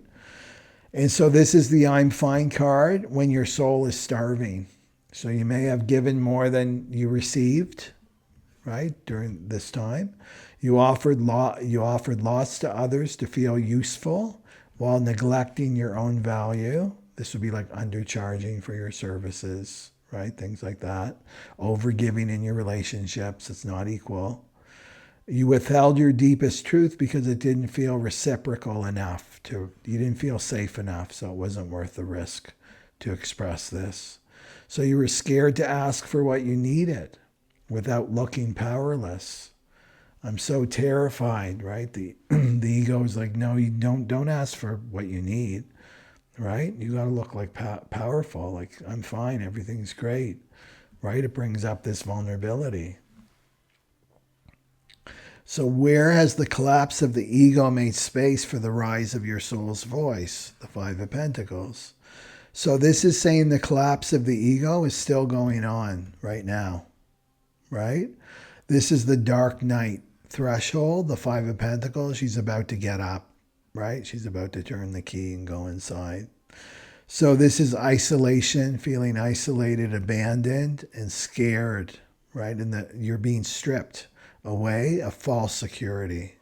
And so this is the I'm fine card when your soul is starving. So you may have given more than you received, right? During this time, you offered lots to others to feel useful while neglecting your own value. This would be like undercharging for your services, right? Things like that. Overgiving in your relationships. It's not equal. You withheld your deepest truth because it didn't feel reciprocal enough. You didn't feel safe enough, so it wasn't worth the risk to express this. So you were scared to ask for what you needed without looking powerless. I'm so terrified, right? The ego is like, no, you don't ask for what you need, right? You got to look like powerful, like I'm fine, everything's great, right? It brings up this vulnerability. So where has the collapse of the ego made space for the rise of your soul's voice? The Five of Pentacles. So this is saying the collapse of the ego is still going on right now, right? This is the dark night threshold, the Five of Pentacles. She's about to get up, right? She's about to turn the key and go inside. So this is isolation, feeling isolated, abandoned, and scared, right? And you're being stripped away of false security,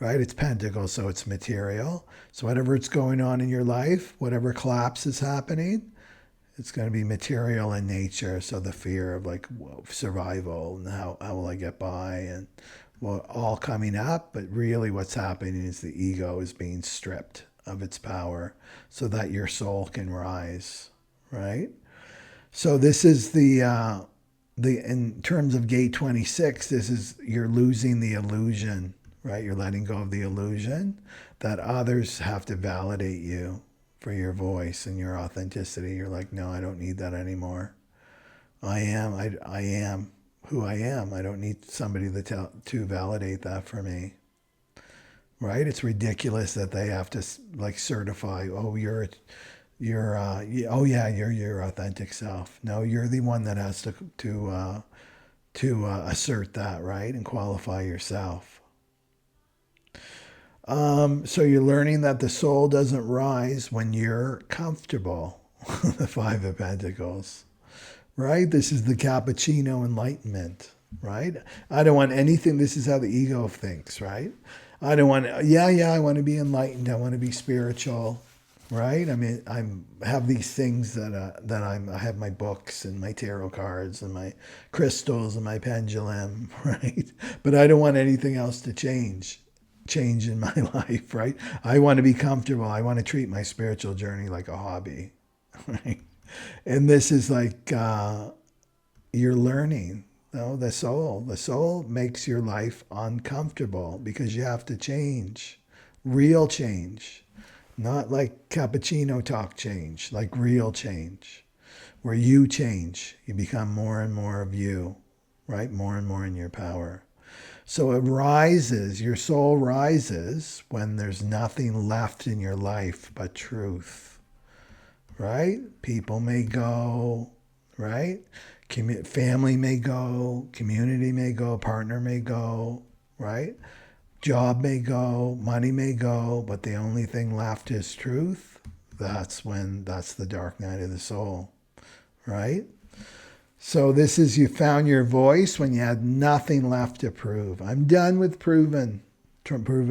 right? It's Pentacles, so it's material. So whatever's going on in your life, whatever collapse is happening, it's going to be material in nature. So the fear of like survival and how will I get by and well, all coming up. But really what's happening is the ego is being stripped of its power so that your soul can rise, right? So this is in terms of gate 26, this is you're losing the illusion, right? You're letting go of the illusion that others have to validate you for your voice and your authenticity. You're like, no, I don't need that anymore. I am who I am. I don't need somebody to validate that for me. Right? It's ridiculous that they have to like certify, oh, you're your authentic self. No, you're the one that has to assert that, right? And qualify yourself. So you're learning that the soul doesn't rise when you're comfortable. The Five of Pentacles, right? This is the cappuccino enlightenment, right? I don't want anything. This is how the ego thinks, right? I don't want, I want to be enlightened. I want to be spiritual, right? I mean, I have these things I have my books and my tarot cards and my crystals and my pendulum, right? But I don't want anything else to change in my life, right? I want to be comfortable. I want to treat my spiritual journey like a hobby, right? And this is like you're learning. No, the soul makes your life uncomfortable because you have to change, real change, not like cappuccino talk change, like real change, where you change, you become more and more of you, right? More and more in your power. So it rises, your soul rises when there's nothing left in your life but truth, right? People may go, right? Family may go, community may go, partner may go, right? Job may go, money may go, but the only thing left is truth. That's the dark night of the soul, right? So this is, you found your voice when you had nothing left to prove. I'm done with proving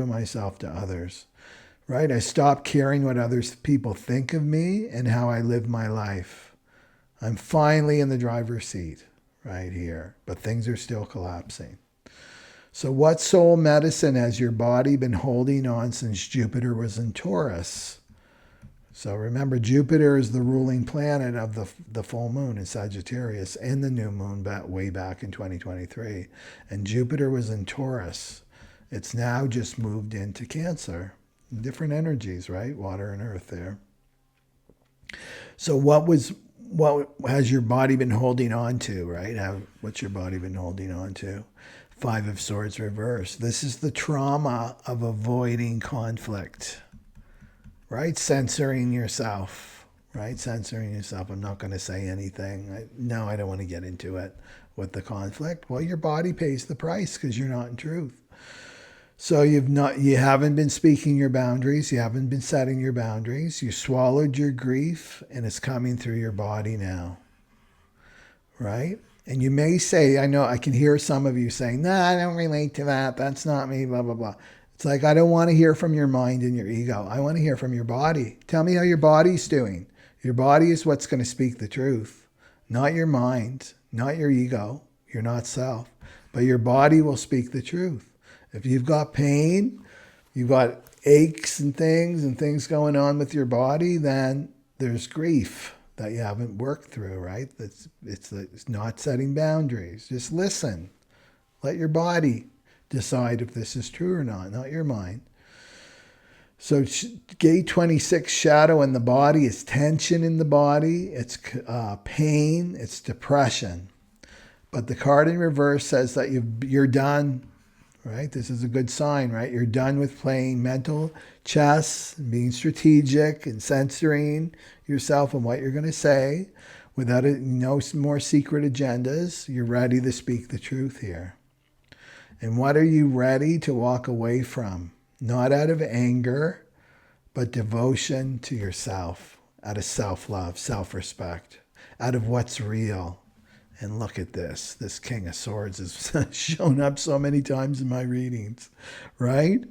myself to others, right? I stopped caring what people think of me and how I live my life. I'm finally in the driver's seat right here, but things are still collapsing. So what soul medicine has your body been holding on since Jupiter was in Taurus? So remember, Jupiter is the ruling planet of the full moon in Sagittarius and the new moon way back in 2023. And Jupiter was in Taurus. It's now just moved into Cancer. Different energies, right? Water and earth there. So what has your body been holding on to, right? What's your body been holding on to? Five of Swords reversed. This is the trauma of avoiding conflict, right? Censoring yourself, right? Censoring yourself. I'm not going to say anything. No, I don't want to get into it with the conflict. Well, your body pays the price because you're not in truth. So you haven't been speaking your boundaries. You haven't been setting your boundaries. You swallowed your grief and it's coming through your body now, right? And you may say, I know I can hear some of you saying, nah, I don't relate to that. That's not me, blah, blah, blah. It's like, I don't want to hear from your mind and your ego. I want to hear from your body. Tell me how your body's doing. Your body is what's going to speak the truth, not your mind, not your ego. You're not self, but your body will speak the truth. If you've got pain, you've got aches and things going on with your body, then there's grief that you haven't worked through, right? It's not setting boundaries. Just listen. Let your body decide if this is true or not your mind. So gate 26 shadow in the body is tension in the body. It's pain. It's depression. But the card in reverse says that you're done, right? This is a good sign, right? You're done with playing mental chess, being strategic and censoring yourself and what you're going to say without no more secret agendas. You're ready to speak the truth here. And what are you ready to walk away from? Not out of anger, but devotion to yourself, out of self-love, self-respect, out of what's real. And look at this. This King of Swords has shown up so many times in my readings, right?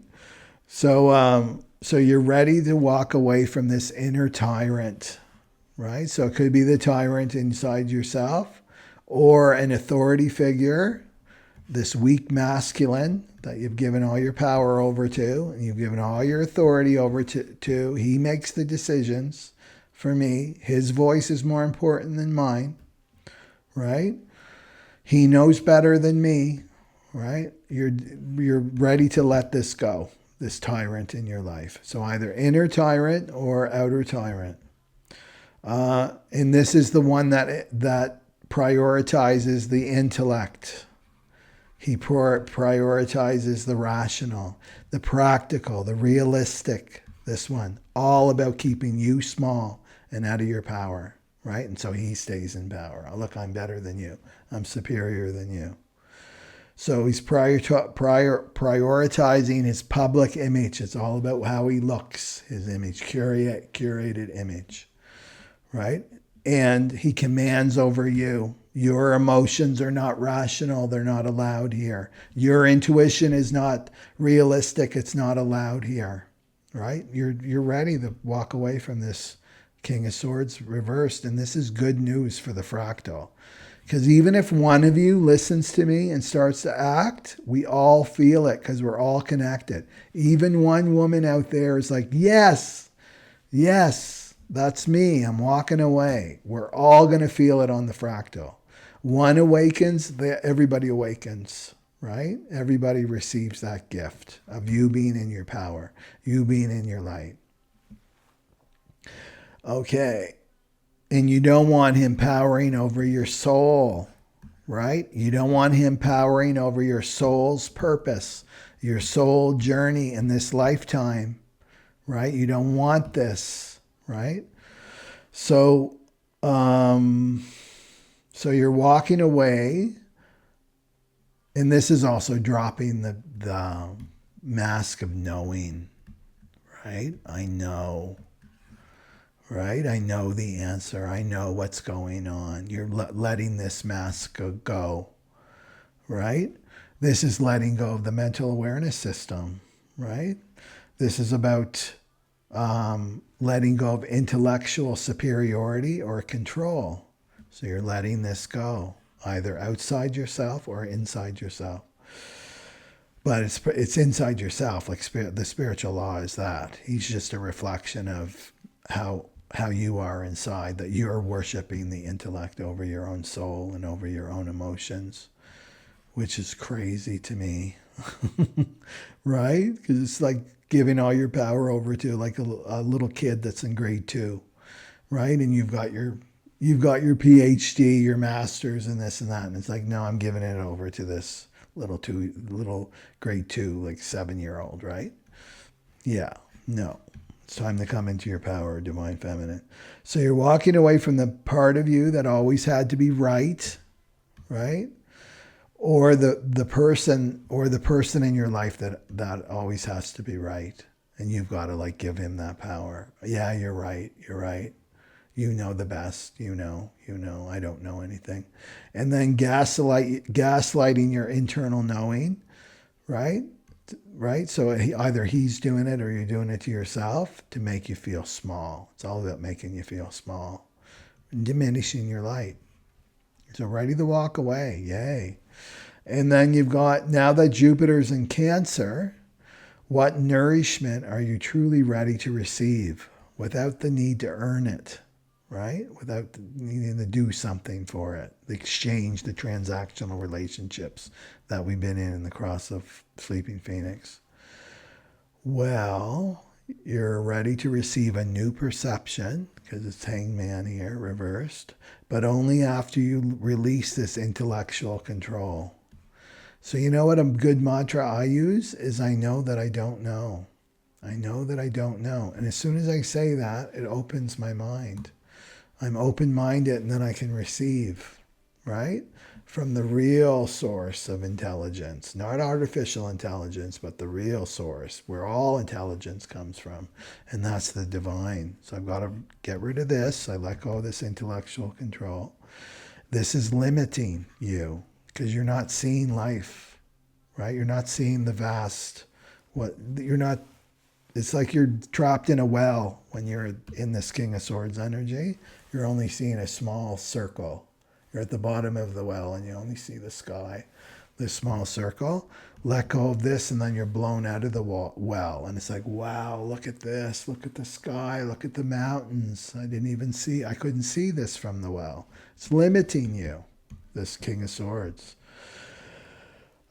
So you're ready to walk away from this inner tyrant, right? So it could be the tyrant inside yourself or an authority figure, this weak masculine that you've given all your power over to, and you've given all your authority over to. He makes the decisions for me. His voice is more important than mine, right? He knows better than me, right? You're ready to let this go, this tyrant in your life. So either inner tyrant or outer tyrant. And this is the one that prioritizes the intellect. He prioritizes the rational, the practical, the realistic. This one, all about keeping you small and out of your power, right? And so he stays in power. Oh, look, I'm better than you. I'm superior than you. So he's prioritizing his public image. It's all about how he looks, his image, curated image, right? And he commands over you. Your emotions are not rational. They're not allowed here. Your intuition is not realistic. It's not allowed here, right? You're ready to walk away from this King of Swords reversed. And this is good news for the fractal. Because even if one of you listens to me and starts to act, we all feel it because we're all connected. Even one woman out there is like, yes, that's me. I'm walking away. We're all going to feel it on the fractal. One awakens, everybody awakens, right? Everybody receives that gift of you being in your power, you being in your light. Okay. And you don't want him powering over your soul, right? You don't want him powering over your soul's purpose, your soul journey in this lifetime, right? You don't want this, right? So you're walking away, and this is also dropping the mask of knowing, right? I know. Right? I know the answer. I know what's going on. You're letting this mask go. Right? This is letting go of the mental awareness system. Right? This is about letting go of intellectual superiority or control. So you're letting this go, either outside yourself or inside yourself. But it's inside yourself. Like the spiritual law is that. He's just a reflection of how you are inside, that you're worshiping the intellect over your own soul and over your own emotions, which is crazy to me, right? Because it's like giving all your power over to like a little kid that's in grade 2, right? And you've got your PhD, your master's, and this and that, and it's like, no, I'm giving it over to this little grade 2, like 7-year-old, right? Yeah, no. It's time to come into your power, divine feminine. So you're walking away from the part of you that always had to be right, right? Or the person in your life that always has to be right. And you've got to like give him that power. Yeah, you're right. You're right. You know the best. You know, I don't know anything. And then gaslighting your internal knowing, right? Right? So either he's doing it or you're doing it to yourself to make you feel small. It's all about making you feel small and diminishing your light. So ready to walk away. Yay. And then you've got, now that Jupiter's in Cancer, what nourishment are you truly ready to receive without the need to earn it, right? Without needing to do something for it. The exchange, the transactional relationships that we've been in the cross of Sleeping Phoenix. Well, you're ready to receive a new perception, because it's Hangman here, reversed, but only after you release this intellectual control. So you know what a good mantra I use is, I know that I don't know. I know that I don't know. And as soon as I say that, it opens my mind. I'm open-minded, and then I can receive, right? From the real source of intelligence, not artificial intelligence, but the real source where all intelligence comes from. And that's the divine. So I've got to get rid of this. I let go of this intellectual control. This is limiting you because you're not seeing life, right? You're not seeing the vast, it's like you're trapped in a well when you're in this King of Swords energy. You're only seeing a small circle. You're at the bottom of the well and you only see the sky, this small circle. Let go of this and then you're blown out of the well. And it's like, wow, look at this. Look at the sky. Look at the mountains. I couldn't see this from the well. It's limiting you, this King of Swords.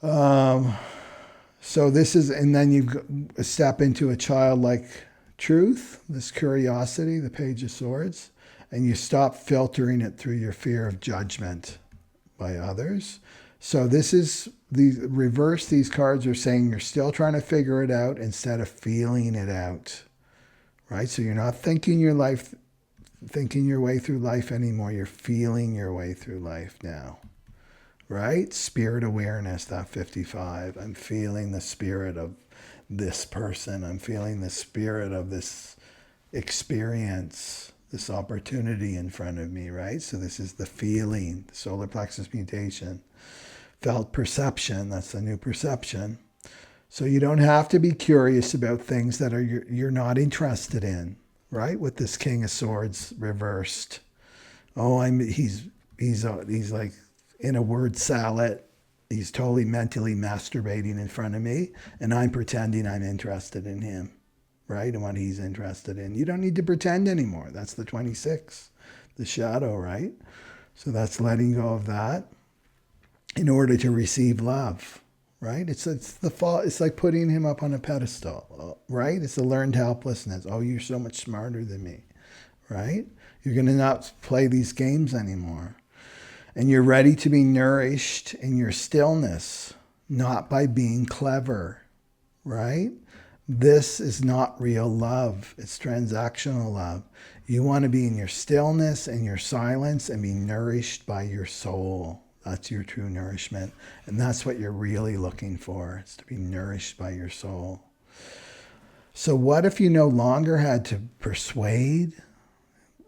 So this is, and then you step into a childlike truth, this curiosity, the Page of Swords, and you stop filtering it through your fear of judgment by others. So this is the reverse. These cards are saying you're still trying to figure it out instead of feeling it out, right? So you're not thinking your way through life anymore. You're feeling your way through life now. Right? Spirit awareness, that 55. I'm feeling the spirit of this person. I'm feeling the spirit of this experience, this opportunity in front of me, right? So this is the feeling, the solar plexus mutation. Felt perception, that's the new perception. So you don't have to be curious about things that you're not interested in, right? With this King of Swords reversed. Oh, he's like in a word salad. He's totally mentally masturbating in front of me, and I'm pretending I'm interested in him, right? And what he's interested in. You don't need to pretend anymore. That's the 26, the shadow, right? So that's letting go of that in order to receive love, right? It's the fall. It's like putting him up on a pedestal, right? It's the learned helplessness. Oh, you're so much smarter than me, right? You're going to not play these games anymore. And you're ready to be nourished in your stillness, not by being clever, right? This is not real love. It's transactional love. You want to be in your stillness and your silence and be nourished by your soul. That's your true nourishment. And that's what you're really looking for, is to be nourished by your soul. So what if you no longer had to persuade,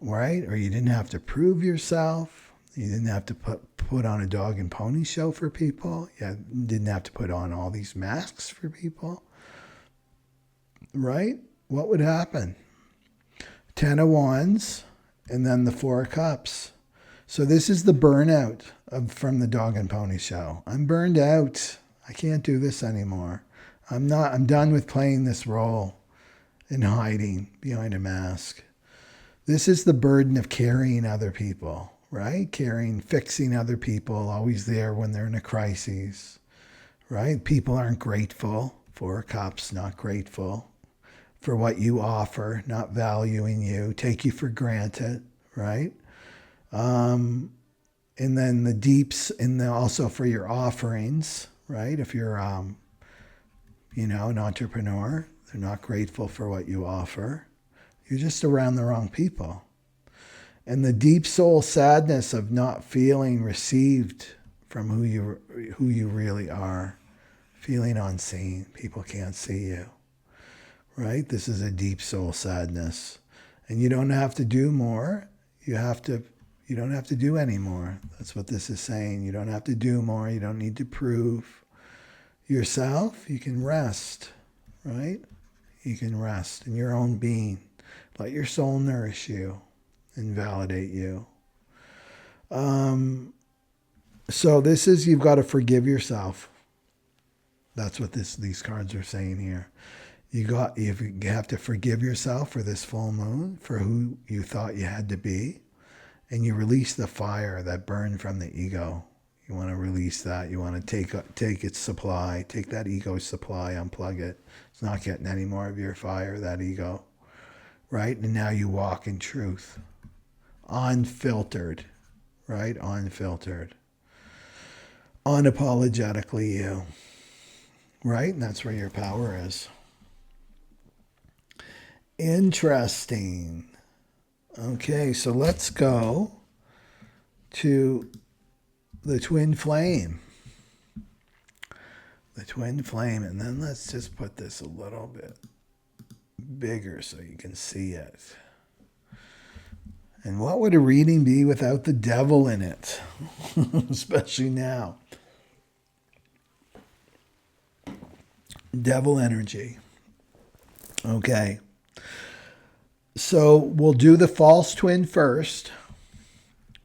right? Or you didn't have to prove yourself? You didn't have to put on a dog and pony show for people. You didn't have to put on all these masks for people. Right? What would happen? 10 of Wands and then the 4 of Cups. So this is the burnout from the dog and pony show. I'm burned out. I can't do this anymore. I'm done with playing this role and hiding behind a mask. This is the burden of carrying other people. Right? Fixing other people, always there when they're in a crisis, right? People aren't grateful. 4 Cups, not grateful for what you offer, not valuing you, take you for granted, right? And then the deeps, and then also for your offerings, right? If you're, an entrepreneur, they're not grateful for what you offer, You're just around the wrong people. And the deep soul sadness of not feeling received from who you really are, feeling unseen. People can't see you, right? This is a deep soul sadness. And you don't have to do more. You don't have to do any more. That's what this is saying. You don't have to do more. You don't need to prove yourself. You can rest, right? You can rest in your own being. Let your soul nourish you and validate you. So this is, you've got to forgive yourself. That's what these cards are saying here. You have to forgive yourself for this full moon, for who you thought you had to be. And you release the fire that burned from the ego. You want to release that. You want to take its supply, take that ego supply, unplug it. It's not getting any more of your fire, that ego. Right? And now you walk in truth. Unfiltered. Right? Unfiltered. Unapologetically you. Right? And that's where your power is. Interesting. Okay, so let's go to the twin flame. The twin flame, and then let's just put this a little bit bigger so you can see it. And what would a reading be without the devil in it? Especially now. Devil energy. Okay. So we'll do the false twin first,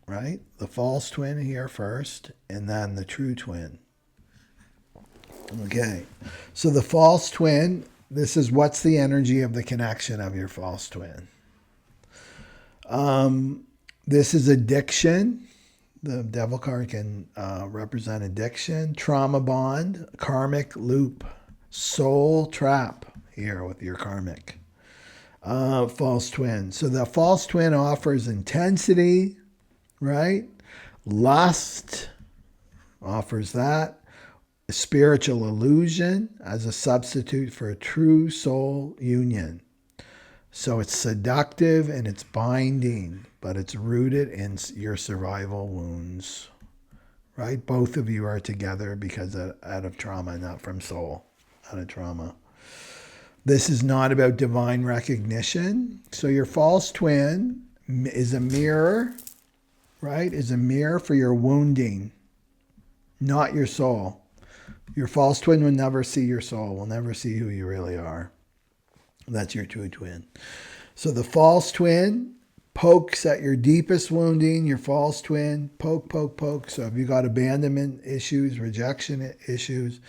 right? The false twin here first, and then the true twin. Okay. So the false twin, this is what's the energy of the connection of your false twin. This is addiction. The devil card can represent addiction, trauma bond, karmic loop, soul trap here with your karmic. False twin. So the false twin offers intensity, right? Lust offers that. Spiritual illusion as a substitute for a true soul union. So it's seductive and it's binding, but it's rooted in your survival wounds, right? Both of you are together because out of trauma, not from soul, out of trauma. This is not about divine recognition. So your false twin is a mirror, right? Is a mirror for your wounding, not your soul. Your false twin will never see your soul, will never see who you really are. That's your true twin. So the false twin pokes at your deepest wounding, your false twin, poke, poke, poke. So if you got abandonment issues, rejection issues,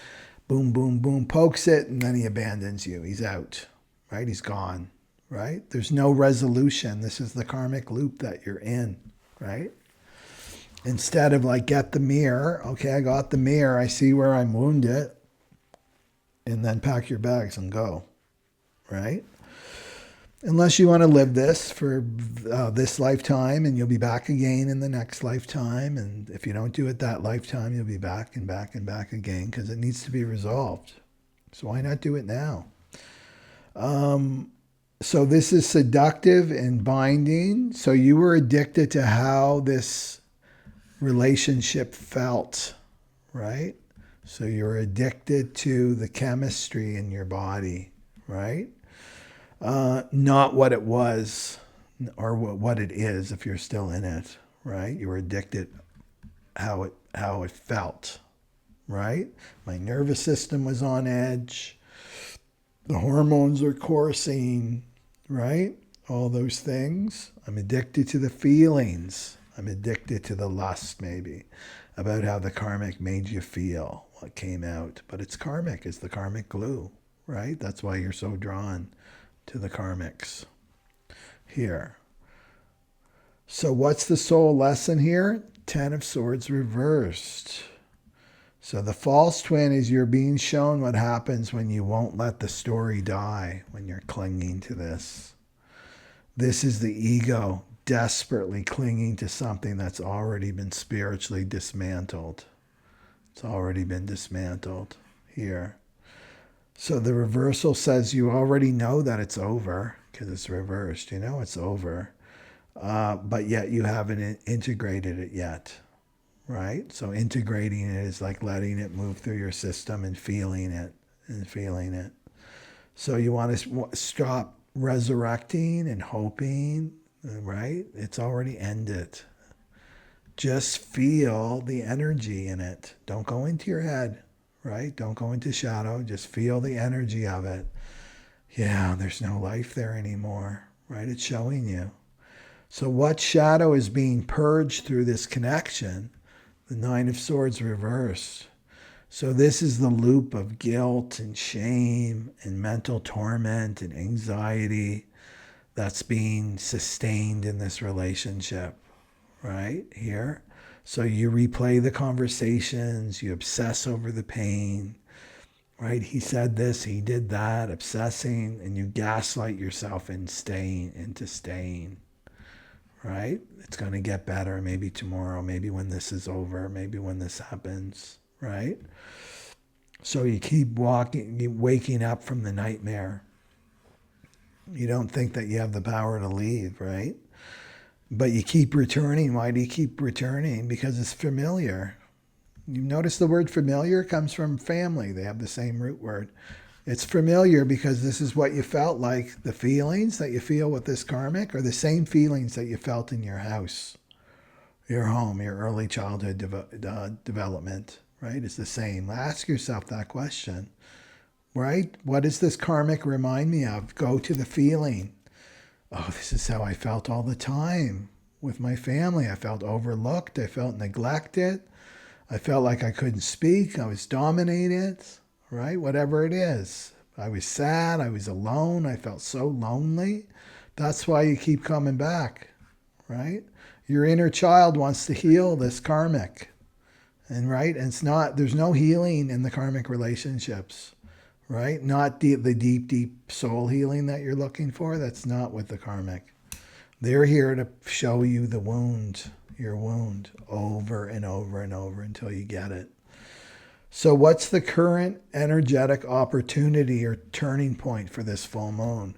boom, boom, boom, pokes it, and then he abandons you. He's out, right? He's gone, right? There's no resolution. This is the karmic loop that you're in, right? Instead of like, get the mirror. Okay, I got the mirror. I see where I'm wounded. And then pack your bags and go, right? Unless you want to live this for this lifetime and you'll be back again in the next lifetime. And if you don't do it that lifetime, you'll be back and back and back again because it needs to be resolved. So why not do it now? So this is seductive and binding. So you were addicted to how this relationship felt, right? So you're addicted to the chemistry in your body, right? Not what it was or what it is if you're still in it, right? You were addicted how it felt, right? My nervous system was on edge. The hormones are coursing, right? All those things. I'm addicted to the feelings. I'm addicted to the lust maybe about how the karmic made you feel, what came out. But it's karmic. It's the karmic glue, right? That's why you're so drawn to the karmics here. So what's the soul lesson here? 10 of Swords reversed. So the false twin is you're being shown what happens when you won't let the story die, when you're clinging to this. This is the ego desperately clinging to something that's already been spiritually dismantled. It's already been dismantled here. So the reversal says you already know that it's over. because it's reversed. You know it's over, but yet you haven't integrated it yet, right? So integrating it is like letting it move through your system and feeling it and feeling it. So you want to stop resurrecting and hoping, right? It's already ended. Just feel the energy in it. Don't go into your head, right? Don't go into shadow. Just feel the energy of it. Yeah, there's no life there anymore, right? It's showing you. So what shadow is being purged through this connection? The Nine of Swords reversed. So this is the loop of guilt and shame and mental torment and anxiety that's being sustained in this relationship, right here. So you replay the conversations, you obsess over the pain, right? He said this, he did that, obsessing, and you gaslight yourself into staying, right? It's going to get better, maybe tomorrow, maybe when this is over, maybe when this happens, right? So you keep waking up from the nightmare. You don't think that you have the power to leave, right? But you keep returning. Why do you keep returning? Because it's familiar. You notice the word familiar comes from family. They have the same root word. It's familiar because this is what you felt like. The feelings that you feel with this karmic are the same feelings that you felt in your house, your home, your early childhood development, right? It's the same. Ask yourself that question, right? What does this karmic remind me of? Go to the feeling. Oh, this is how I felt all the time with my family. I felt overlooked. I felt neglected. I felt like I couldn't speak. I was dominated, right? Whatever it is. I was sad. I was alone. I felt so lonely. That's why you keep coming back, right? Your inner child wants to heal this karmic. And right, and it's not, there's no healing in the karmic relationships, right? Not the deep, deep soul healing that you're looking for. That's not with the karmic. They're here to show you the wound, your wound, over and over and over until you get it. So what's the current energetic opportunity or turning point for this full moon,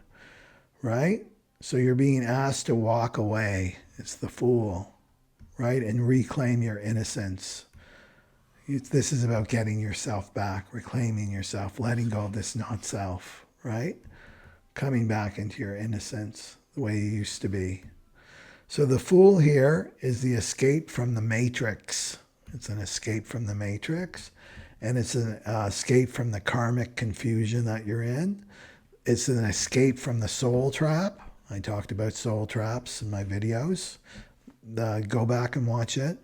right? So you're being asked to walk away. It's the Fool, right? And reclaim your innocence. This is about getting yourself back, reclaiming yourself, letting go of this not self, right? Coming back into your innocence, the way you used to be. So the Fool here is the escape from the matrix. It's an escape from the matrix, and it's an escape from the karmic confusion that you're in. It's an escape from the soul trap. I talked about soul traps in my videos. Go back and watch it.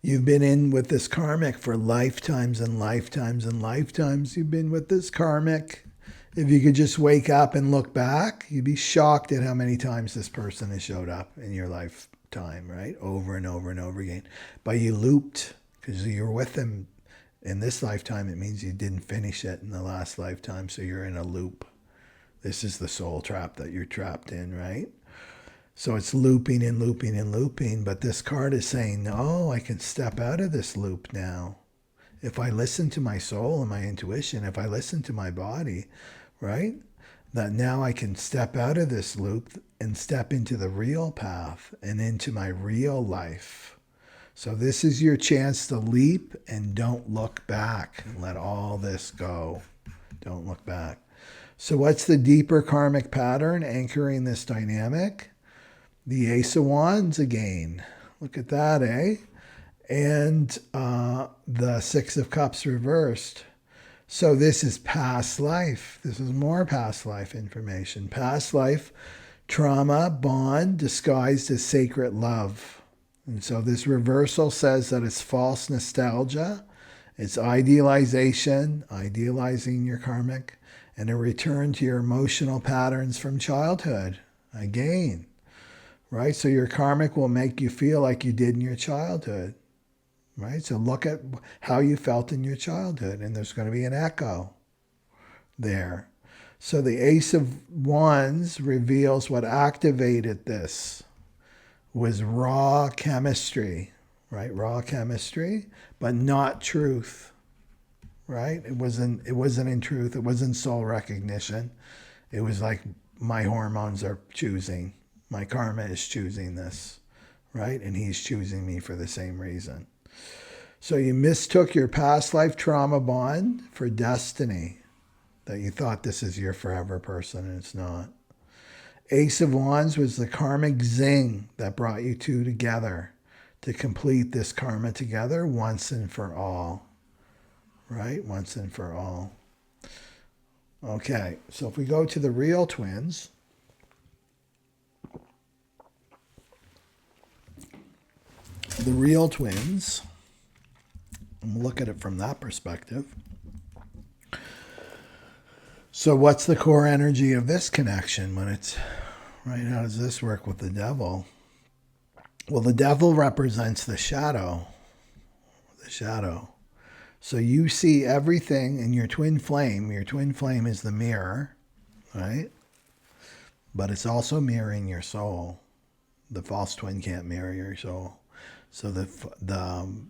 You've been in with this karmic for lifetimes and lifetimes and lifetimes. You've been with this karmic. If you could just wake up and look back, you'd be shocked at how many times this person has showed up in your lifetime, right? Over and over and over again. But you looped because you're with them in this lifetime. It means you didn't finish it in the last lifetime, so you're in a loop. This is the soul trap that you're trapped in, right? So it's looping and looping and looping, but this card is saying, no, I can step out of this loop now. If I listen to my soul and my intuition, if I listen to my body, right? That now I can step out of this loop and step into the real path and into my real life. So this is your chance to leap and don't look back and let all this go. Don't look back. So what's the deeper karmic pattern anchoring this dynamic? The Ace of Wands again. Look at that, eh? And the Six of Cups reversed. So this is past life. This is more past life information. Past life, trauma, bond, disguised as sacred love. And so this reversal says that it's false nostalgia. It's idealization, idealizing your karmic, and a return to your emotional patterns from childhood. Again. Right? So your karmic will make you feel like you did in your childhood. Right? So look at how you felt in your childhood, and there's going to be an echo there. So the Ace of Wands reveals what activated this was raw chemistry, right? Raw chemistry, but not truth, right? It wasn't in truth. It wasn't soul recognition. It was like my hormones are choosing. My karma is choosing this, right? And he's choosing me for the same reason. So you mistook your past life trauma bond for destiny, that you thought this is your forever person and it's not. Ace of Wands was the karmic zing that brought you two together to complete this karma together once and for all, right? Once and for all. Okay, so if we go to the real twins, and look at it from that perspective. So what's the core energy of this connection when it's, right, how does this work with the devil? Well, the devil represents the shadow. The shadow. So you see everything in your twin flame. Your twin flame is the mirror, right? But it's also mirroring your soul. The false twin can't mirror your soul. So the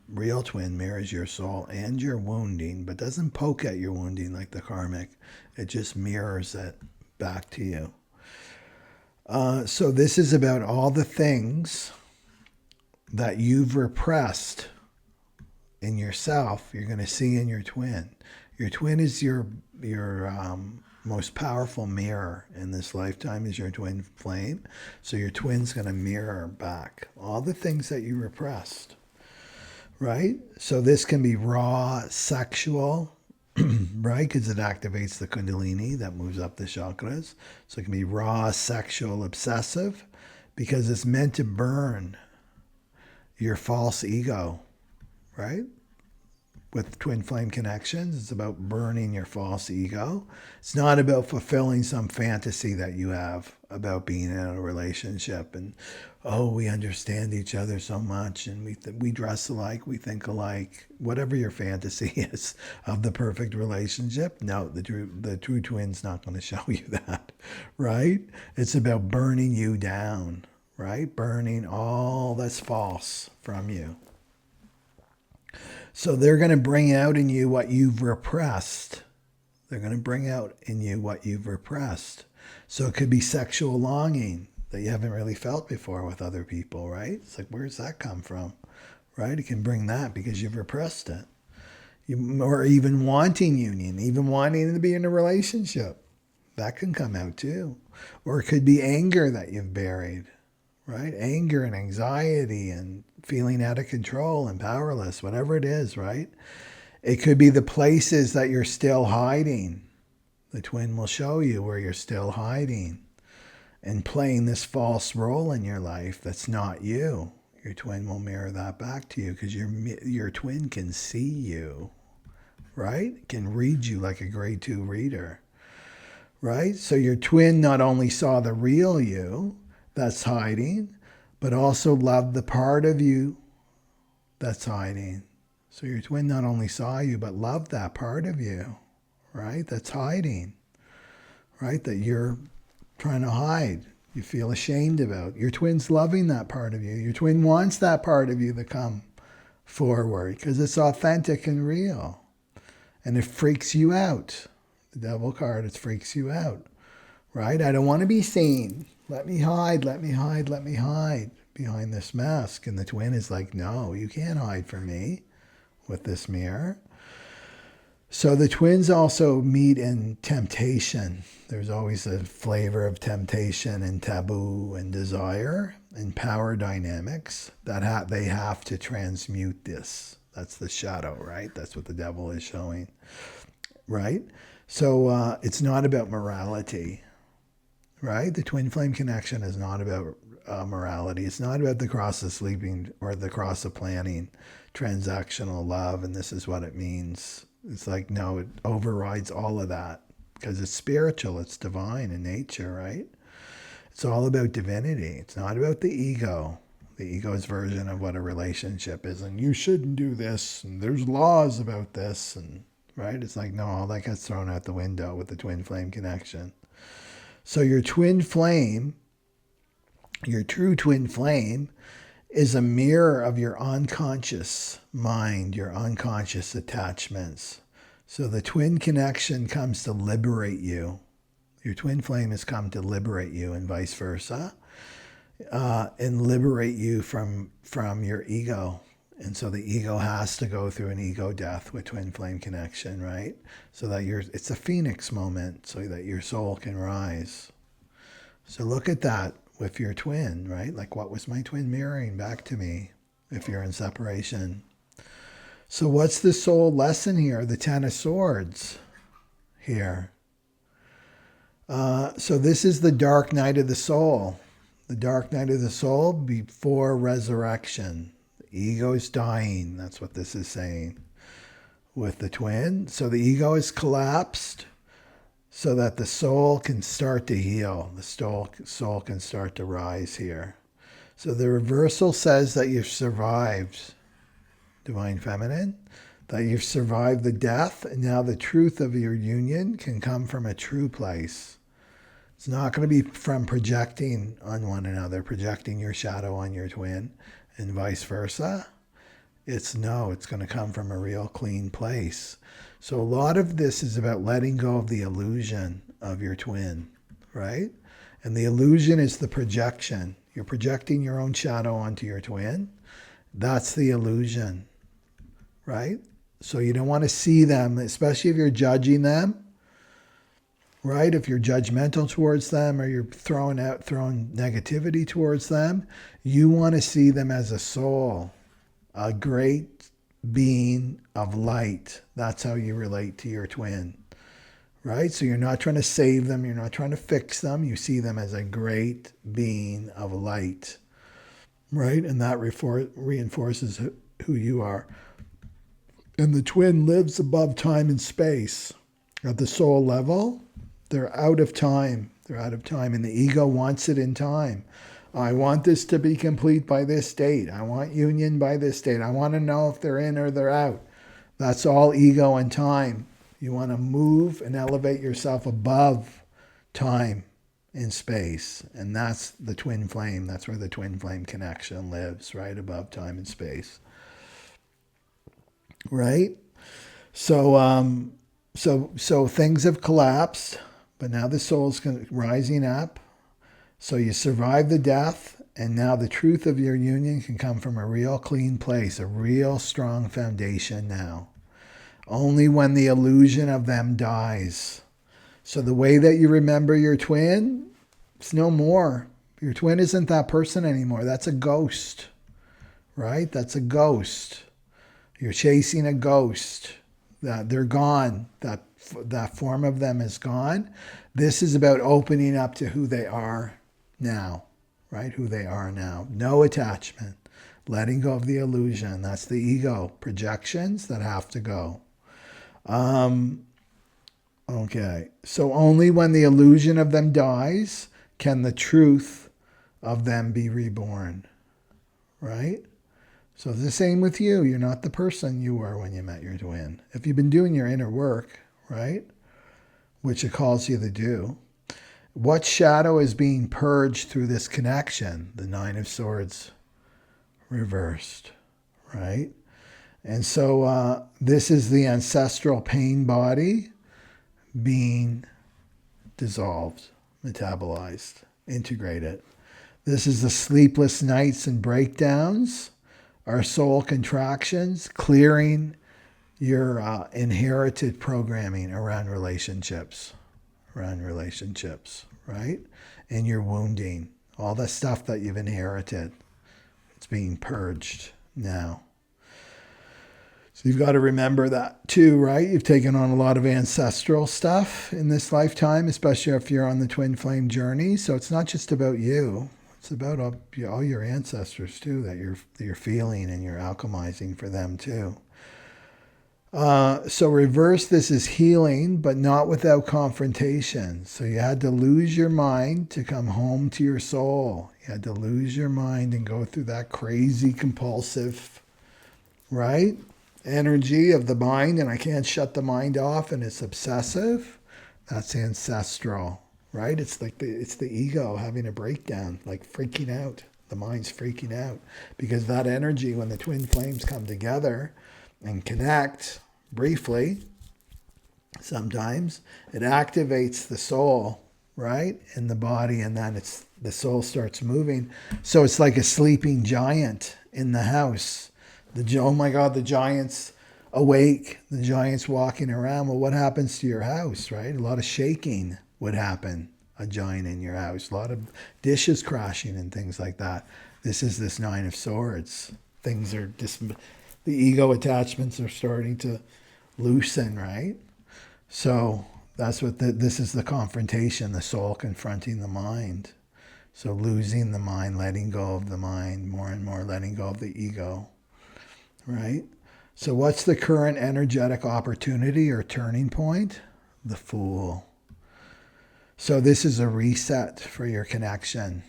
real twin mirrors your soul and your wounding, but doesn't poke at your wounding like the karmic. It just mirrors it back to you. So this is about all the things that you've repressed in yourself, you're going to see in your twin. Your twin is your most powerful mirror in this lifetime is your twin flame. So your twin's going to mirror back all the things that you repressed, right? So this can be raw sexual, right? Because it activates the kundalini that moves up the chakras. So it can be raw sexual obsessive because it's meant to burn your false ego, right? With twin flame connections, it's about burning your false ego. It's not about fulfilling some fantasy that you have about being in a relationship and, oh, we understand each other so much and we dress alike, we think alike, whatever your fantasy is of the perfect relationship. No, the true twin's not going to show you that, right? It's about burning you down, right? Burning all that's false from you. So they're going to bring out in you what you've repressed. They're going to bring out in you what you've repressed. So it could be sexual longing that you haven't really felt before with other people, right? It's like, where's that come from, right? It can bring that because you've repressed it. Or even wanting union, even wanting to be in a relationship. That can come out too. Or it could be anger that you've buried, right? Anger and anxiety and feeling out of control and powerless, whatever it is, right? It could be the places that you're still hiding. The twin will show you where you're still hiding and playing this false role in your life that's not you. Your twin will mirror that back to you because your twin can see you, right? Can read you like a grade 2 reader, right? So your twin not only saw the real you that's hiding, but also loved the part of you that's hiding. So your twin not only saw you, but loved that part of you, right? That's hiding, right? That you're trying to hide. You feel ashamed about. Your twin's loving that part of you. Your twin wants that part of you to come forward because it's authentic and real. And it freaks you out. The devil card, it freaks you out, right? I don't want to be seen. Let me hide, let me hide, let me hide behind this mask. And the twin is like, no, you can't hide from me with this mirror. So the twins also meet in temptation. There's always a flavor of temptation and taboo and desire and power dynamics that they have to transmute this. That's the shadow, right? That's what the devil is showing, right? So it's not about morality. Right? The twin flame connection is not about morality. It's not about the cross of sleeping or the cross of planning, transactional love, and this is what it means. It's like, no, it overrides all of that because it's spiritual, it's divine in nature, right? It's all about divinity. It's not about the ego, the ego's version of what a relationship is. And you shouldn't do this, and there's laws about this, and right? It's like, no, all that gets thrown out the window with the twin flame connection. So your twin flame, your true twin flame, is a mirror of your unconscious mind, your unconscious attachments So the twin connection comes to liberate you. Your twin flame has come to liberate you, and vice versa, and liberate you from your ego. And so the ego has to go through an ego death with twin flame connection, right? So that it's a phoenix moment, so that your soul can rise. So look at that with your twin, right? Like, what was my twin mirroring back to me if you're in separation? So what's the soul lesson here? The Ten of Swords here. So this is the dark night of the soul. The dark night of the soul before resurrection. The ego is dying. That's what this is saying with the twin. So the ego is collapsed so that the soul can start to heal. The soul can start to rise here. So the reversal says that you've survived, Divine Feminine, that you've survived the death, and now the truth of your union can come from a true place. It's not going to be from projecting on one another, projecting your shadow on your twin, and vice versa. It's going to come from a real clean place. So a lot of this is about letting go of the illusion of your twin, right? And the illusion is the projection. You're projecting your own shadow onto your twin. That's the illusion, right? So you don't want to see them, especially if you're judging them, right? If you're judgmental towards them, or you're throwing negativity towards them, you want to see them as a soul, a great being of light. That's how you relate to your twin, right? So you're not trying to save them. You're not trying to fix them. You see them as a great being of light, right? And that reinforces who you are. And the twin lives above time and space. At the soul level, they're out of time. They're out of time. And the ego wants it in time. I want this to be complete by this date. I want union by this date. I want to know if they're in or they're out. That's all ego and time. You want to move and elevate yourself above time and space. And that's the twin flame. That's where the twin flame connection lives, right above time and space. Right? So things have collapsed, but now the soul's rising up. So you survive the death, and now the truth of your union can come from a real clean place, a real strong foundation now. Only when the illusion of them dies. So the way that you remember your twin, it's no more. Your twin isn't that person anymore. That's a ghost, right? That's a ghost. You're chasing a ghost. They're gone. That form of them is gone. This is about opening up to who they are now, right? Who they are now. No attachment. Letting go of the illusion. That's the ego projections that have to go. Okay. So only when the illusion of them dies can the truth of them be reborn, right? So it's the same with you. You're not the person you were when you met your twin. If you've been doing your inner work, right, which it calls you to do, what shadow is being purged through this connection? The Nine of Swords reversed, right? And so this is the ancestral pain body being dissolved, metabolized, integrated. This is the sleepless nights and breakdowns, our soul contractions, clearing your inherited programming around relationships, right? And your wounding, all the stuff that you've inherited, it's being purged now. So you've got to remember that too, right? You've taken on a lot of ancestral stuff in this lifetime, especially if you're on the twin flame journey. So it's not just about you. It's about all your ancestors too, that you're feeling, and you're alchemizing for them too. So reverse this is healing, but not without confrontation. So you had to lose your mind to come home to your soul. You had to lose your mind and go through that crazy compulsive, right, energy of the mind, and I can't shut the mind off, and it's obsessive. That's ancestral. Right? It's like it's the ego having a breakdown, like freaking out. The mind's freaking out because that energy, when the twin flames come together and connect briefly, Sometimes it activates the soul, right, in the body, and then the soul starts moving. So it's like a sleeping giant in the house. Oh my God, the giant's awake. The giant's walking around. Well, what happens to your house, right? A lot of shaking would happen. A giant in your house, a lot of dishes crashing and things like that. This is this Nine of Swords. Things are the ego attachments are starting to loosen, right? So that's what this is, the confrontation, the soul confronting the mind. So losing the mind, letting go of the mind, more and more letting go of the ego, right? So what's the current energetic opportunity or turning point? The Fool. So this is a reset for your connection.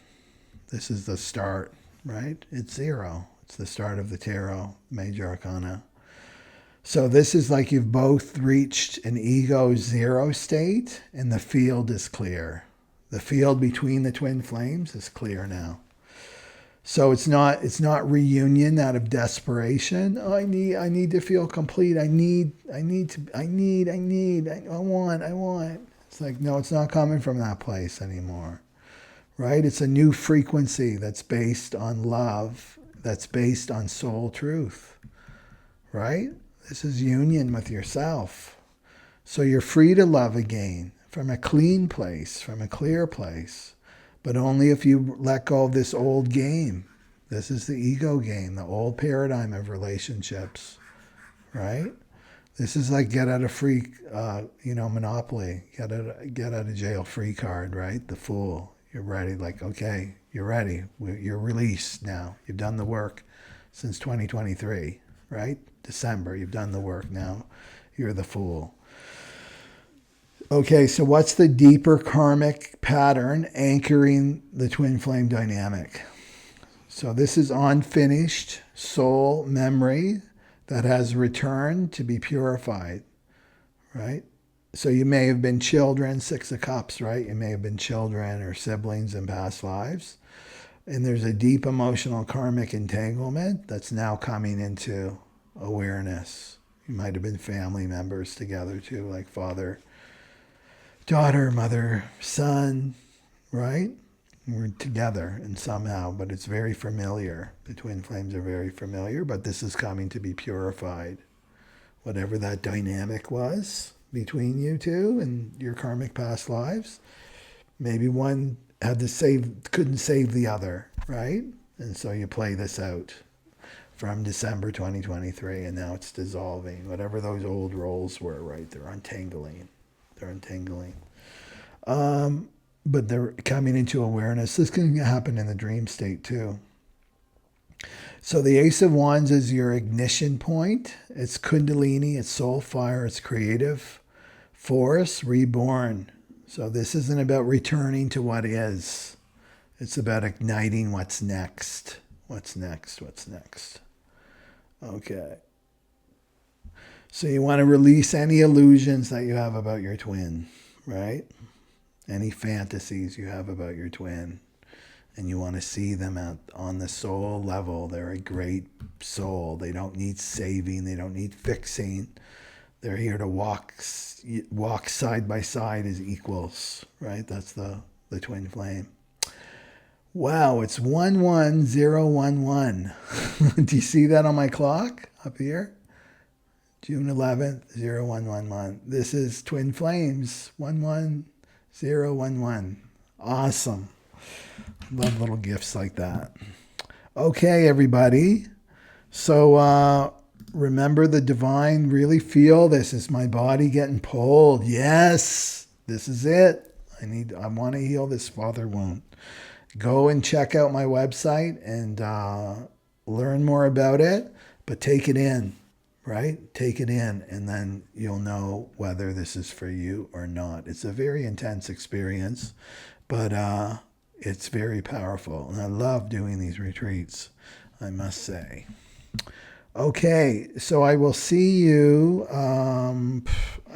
This is the start, right? It's 0. It's the start of the tarot, major arcana. So this is like you've both reached an ego 0 state and the field is clear. The field between the twin flames is clear now. So it's not reunion out of desperation. Oh, I need to feel complete. I want. It's like, no, it's not coming from that place anymore. Right? It's a new frequency that's based on love, that's based on soul truth. Right? This is union with yourself. So you're free to love again from a clean place, from a clear place, but only if you let go of this old game. This is the ego game, the old paradigm of relationships, right? This is like get out of free, Monopoly, get out of jail free card, right? The Fool. You're ready, like, okay, you're ready. You're released now. You've done the work since 2023, right? December, you've done the work now. You're the Fool. Okay, so what's the deeper karmic pattern anchoring the twin flame dynamic? So this is unfinished soul memory that has returned to be purified, right? So you may have been children, 6 of Cups, right? You may have been children or siblings in past lives. And there's a deep emotional karmic entanglement that's now coming into awareness. You might have been family members together too, like father, daughter, mother, son, right? We're together and somehow, but it's very familiar. The twin flames are very familiar, but this is coming to be purified. Whatever that dynamic was between you two and your karmic past lives, maybe one couldn't save the other, right? And so you play this out from December 2023, and now it's dissolving. Whatever those old roles were, right? They're untangling. But they're coming into awareness. This can happen in the dream state too. So the Ace of Wands is your ignition point. It's Kundalini, it's soul fire, it's creative force, reborn. So this isn't about returning to what is. It's about igniting what's next. What's next? Okay. So you want to release any illusions that you have about your twin, right? Any fantasies you have about your twin. And you want to see them on the soul level. They're a great soul. They don't need saving. They don't need fixing. They're here to walk side by side as equals, right? That's the twin flame. Wow, it's 11011. Do you see that on my clock up here? June 11th, 0111. This is twin flames, 11011. Awesome. Love little gifts like that. Okay, everybody. So remember the divine. Really feel this. Is my body getting pulled? Yes, this is it. I want to heal this father wound. Go and check out my website and learn more about it. But take it in, right? Take it in, and then you'll know whether this is for you or not. It's a very intense experience, but it's very powerful. And I love doing these retreats, I must say. Okay, so I will see you. I'm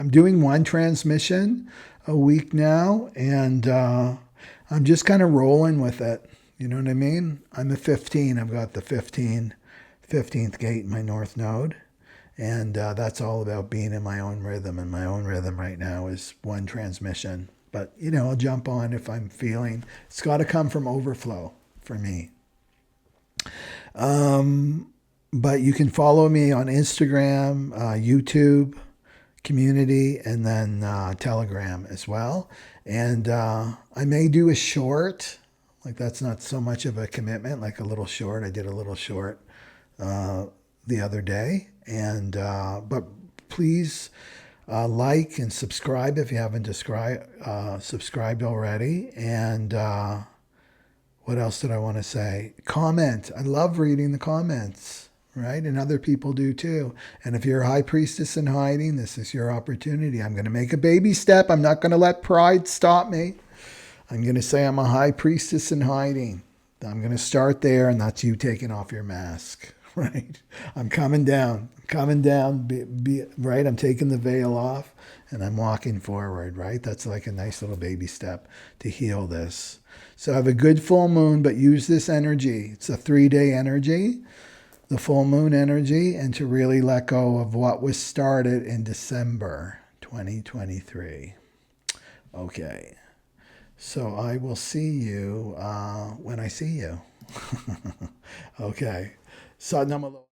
doing one transmission a week now, and I'm just kind of rolling with it. You know what I mean? I'm a 15. I've got the 15th gate in my north node. And that's all about being in my own rhythm. And my own rhythm right now is one transmission. But, I'll jump on if I'm feeling. It's got to come from overflow for me. But you can follow me on Instagram, YouTube, community, and then Telegram as well. And I may do a short. Like, that's not so much of a commitment, like a little short. I did a little short the other day. And but please like and subscribe if you haven't subscribed already. And what else did I want to say? Comment. I love reading the comments, right? And other people do too. And if you're a high priestess in hiding, this is your opportunity. I'm going to make a baby step. I'm not going to let pride stop me. I'm going to say I'm a high priestess in hiding. I'm going to start there, and that's you taking off your mask, right? I'm coming down. I'm coming down, right? I'm taking the veil off, and I'm walking forward, right? That's like a nice little baby step to heal this. So have a good full moon, but use this energy. It's a 3-day energy, the full moon energy, and to really let go of what was started in December 2023. Okay. So I will see you when I see you. Okay. Sadnam.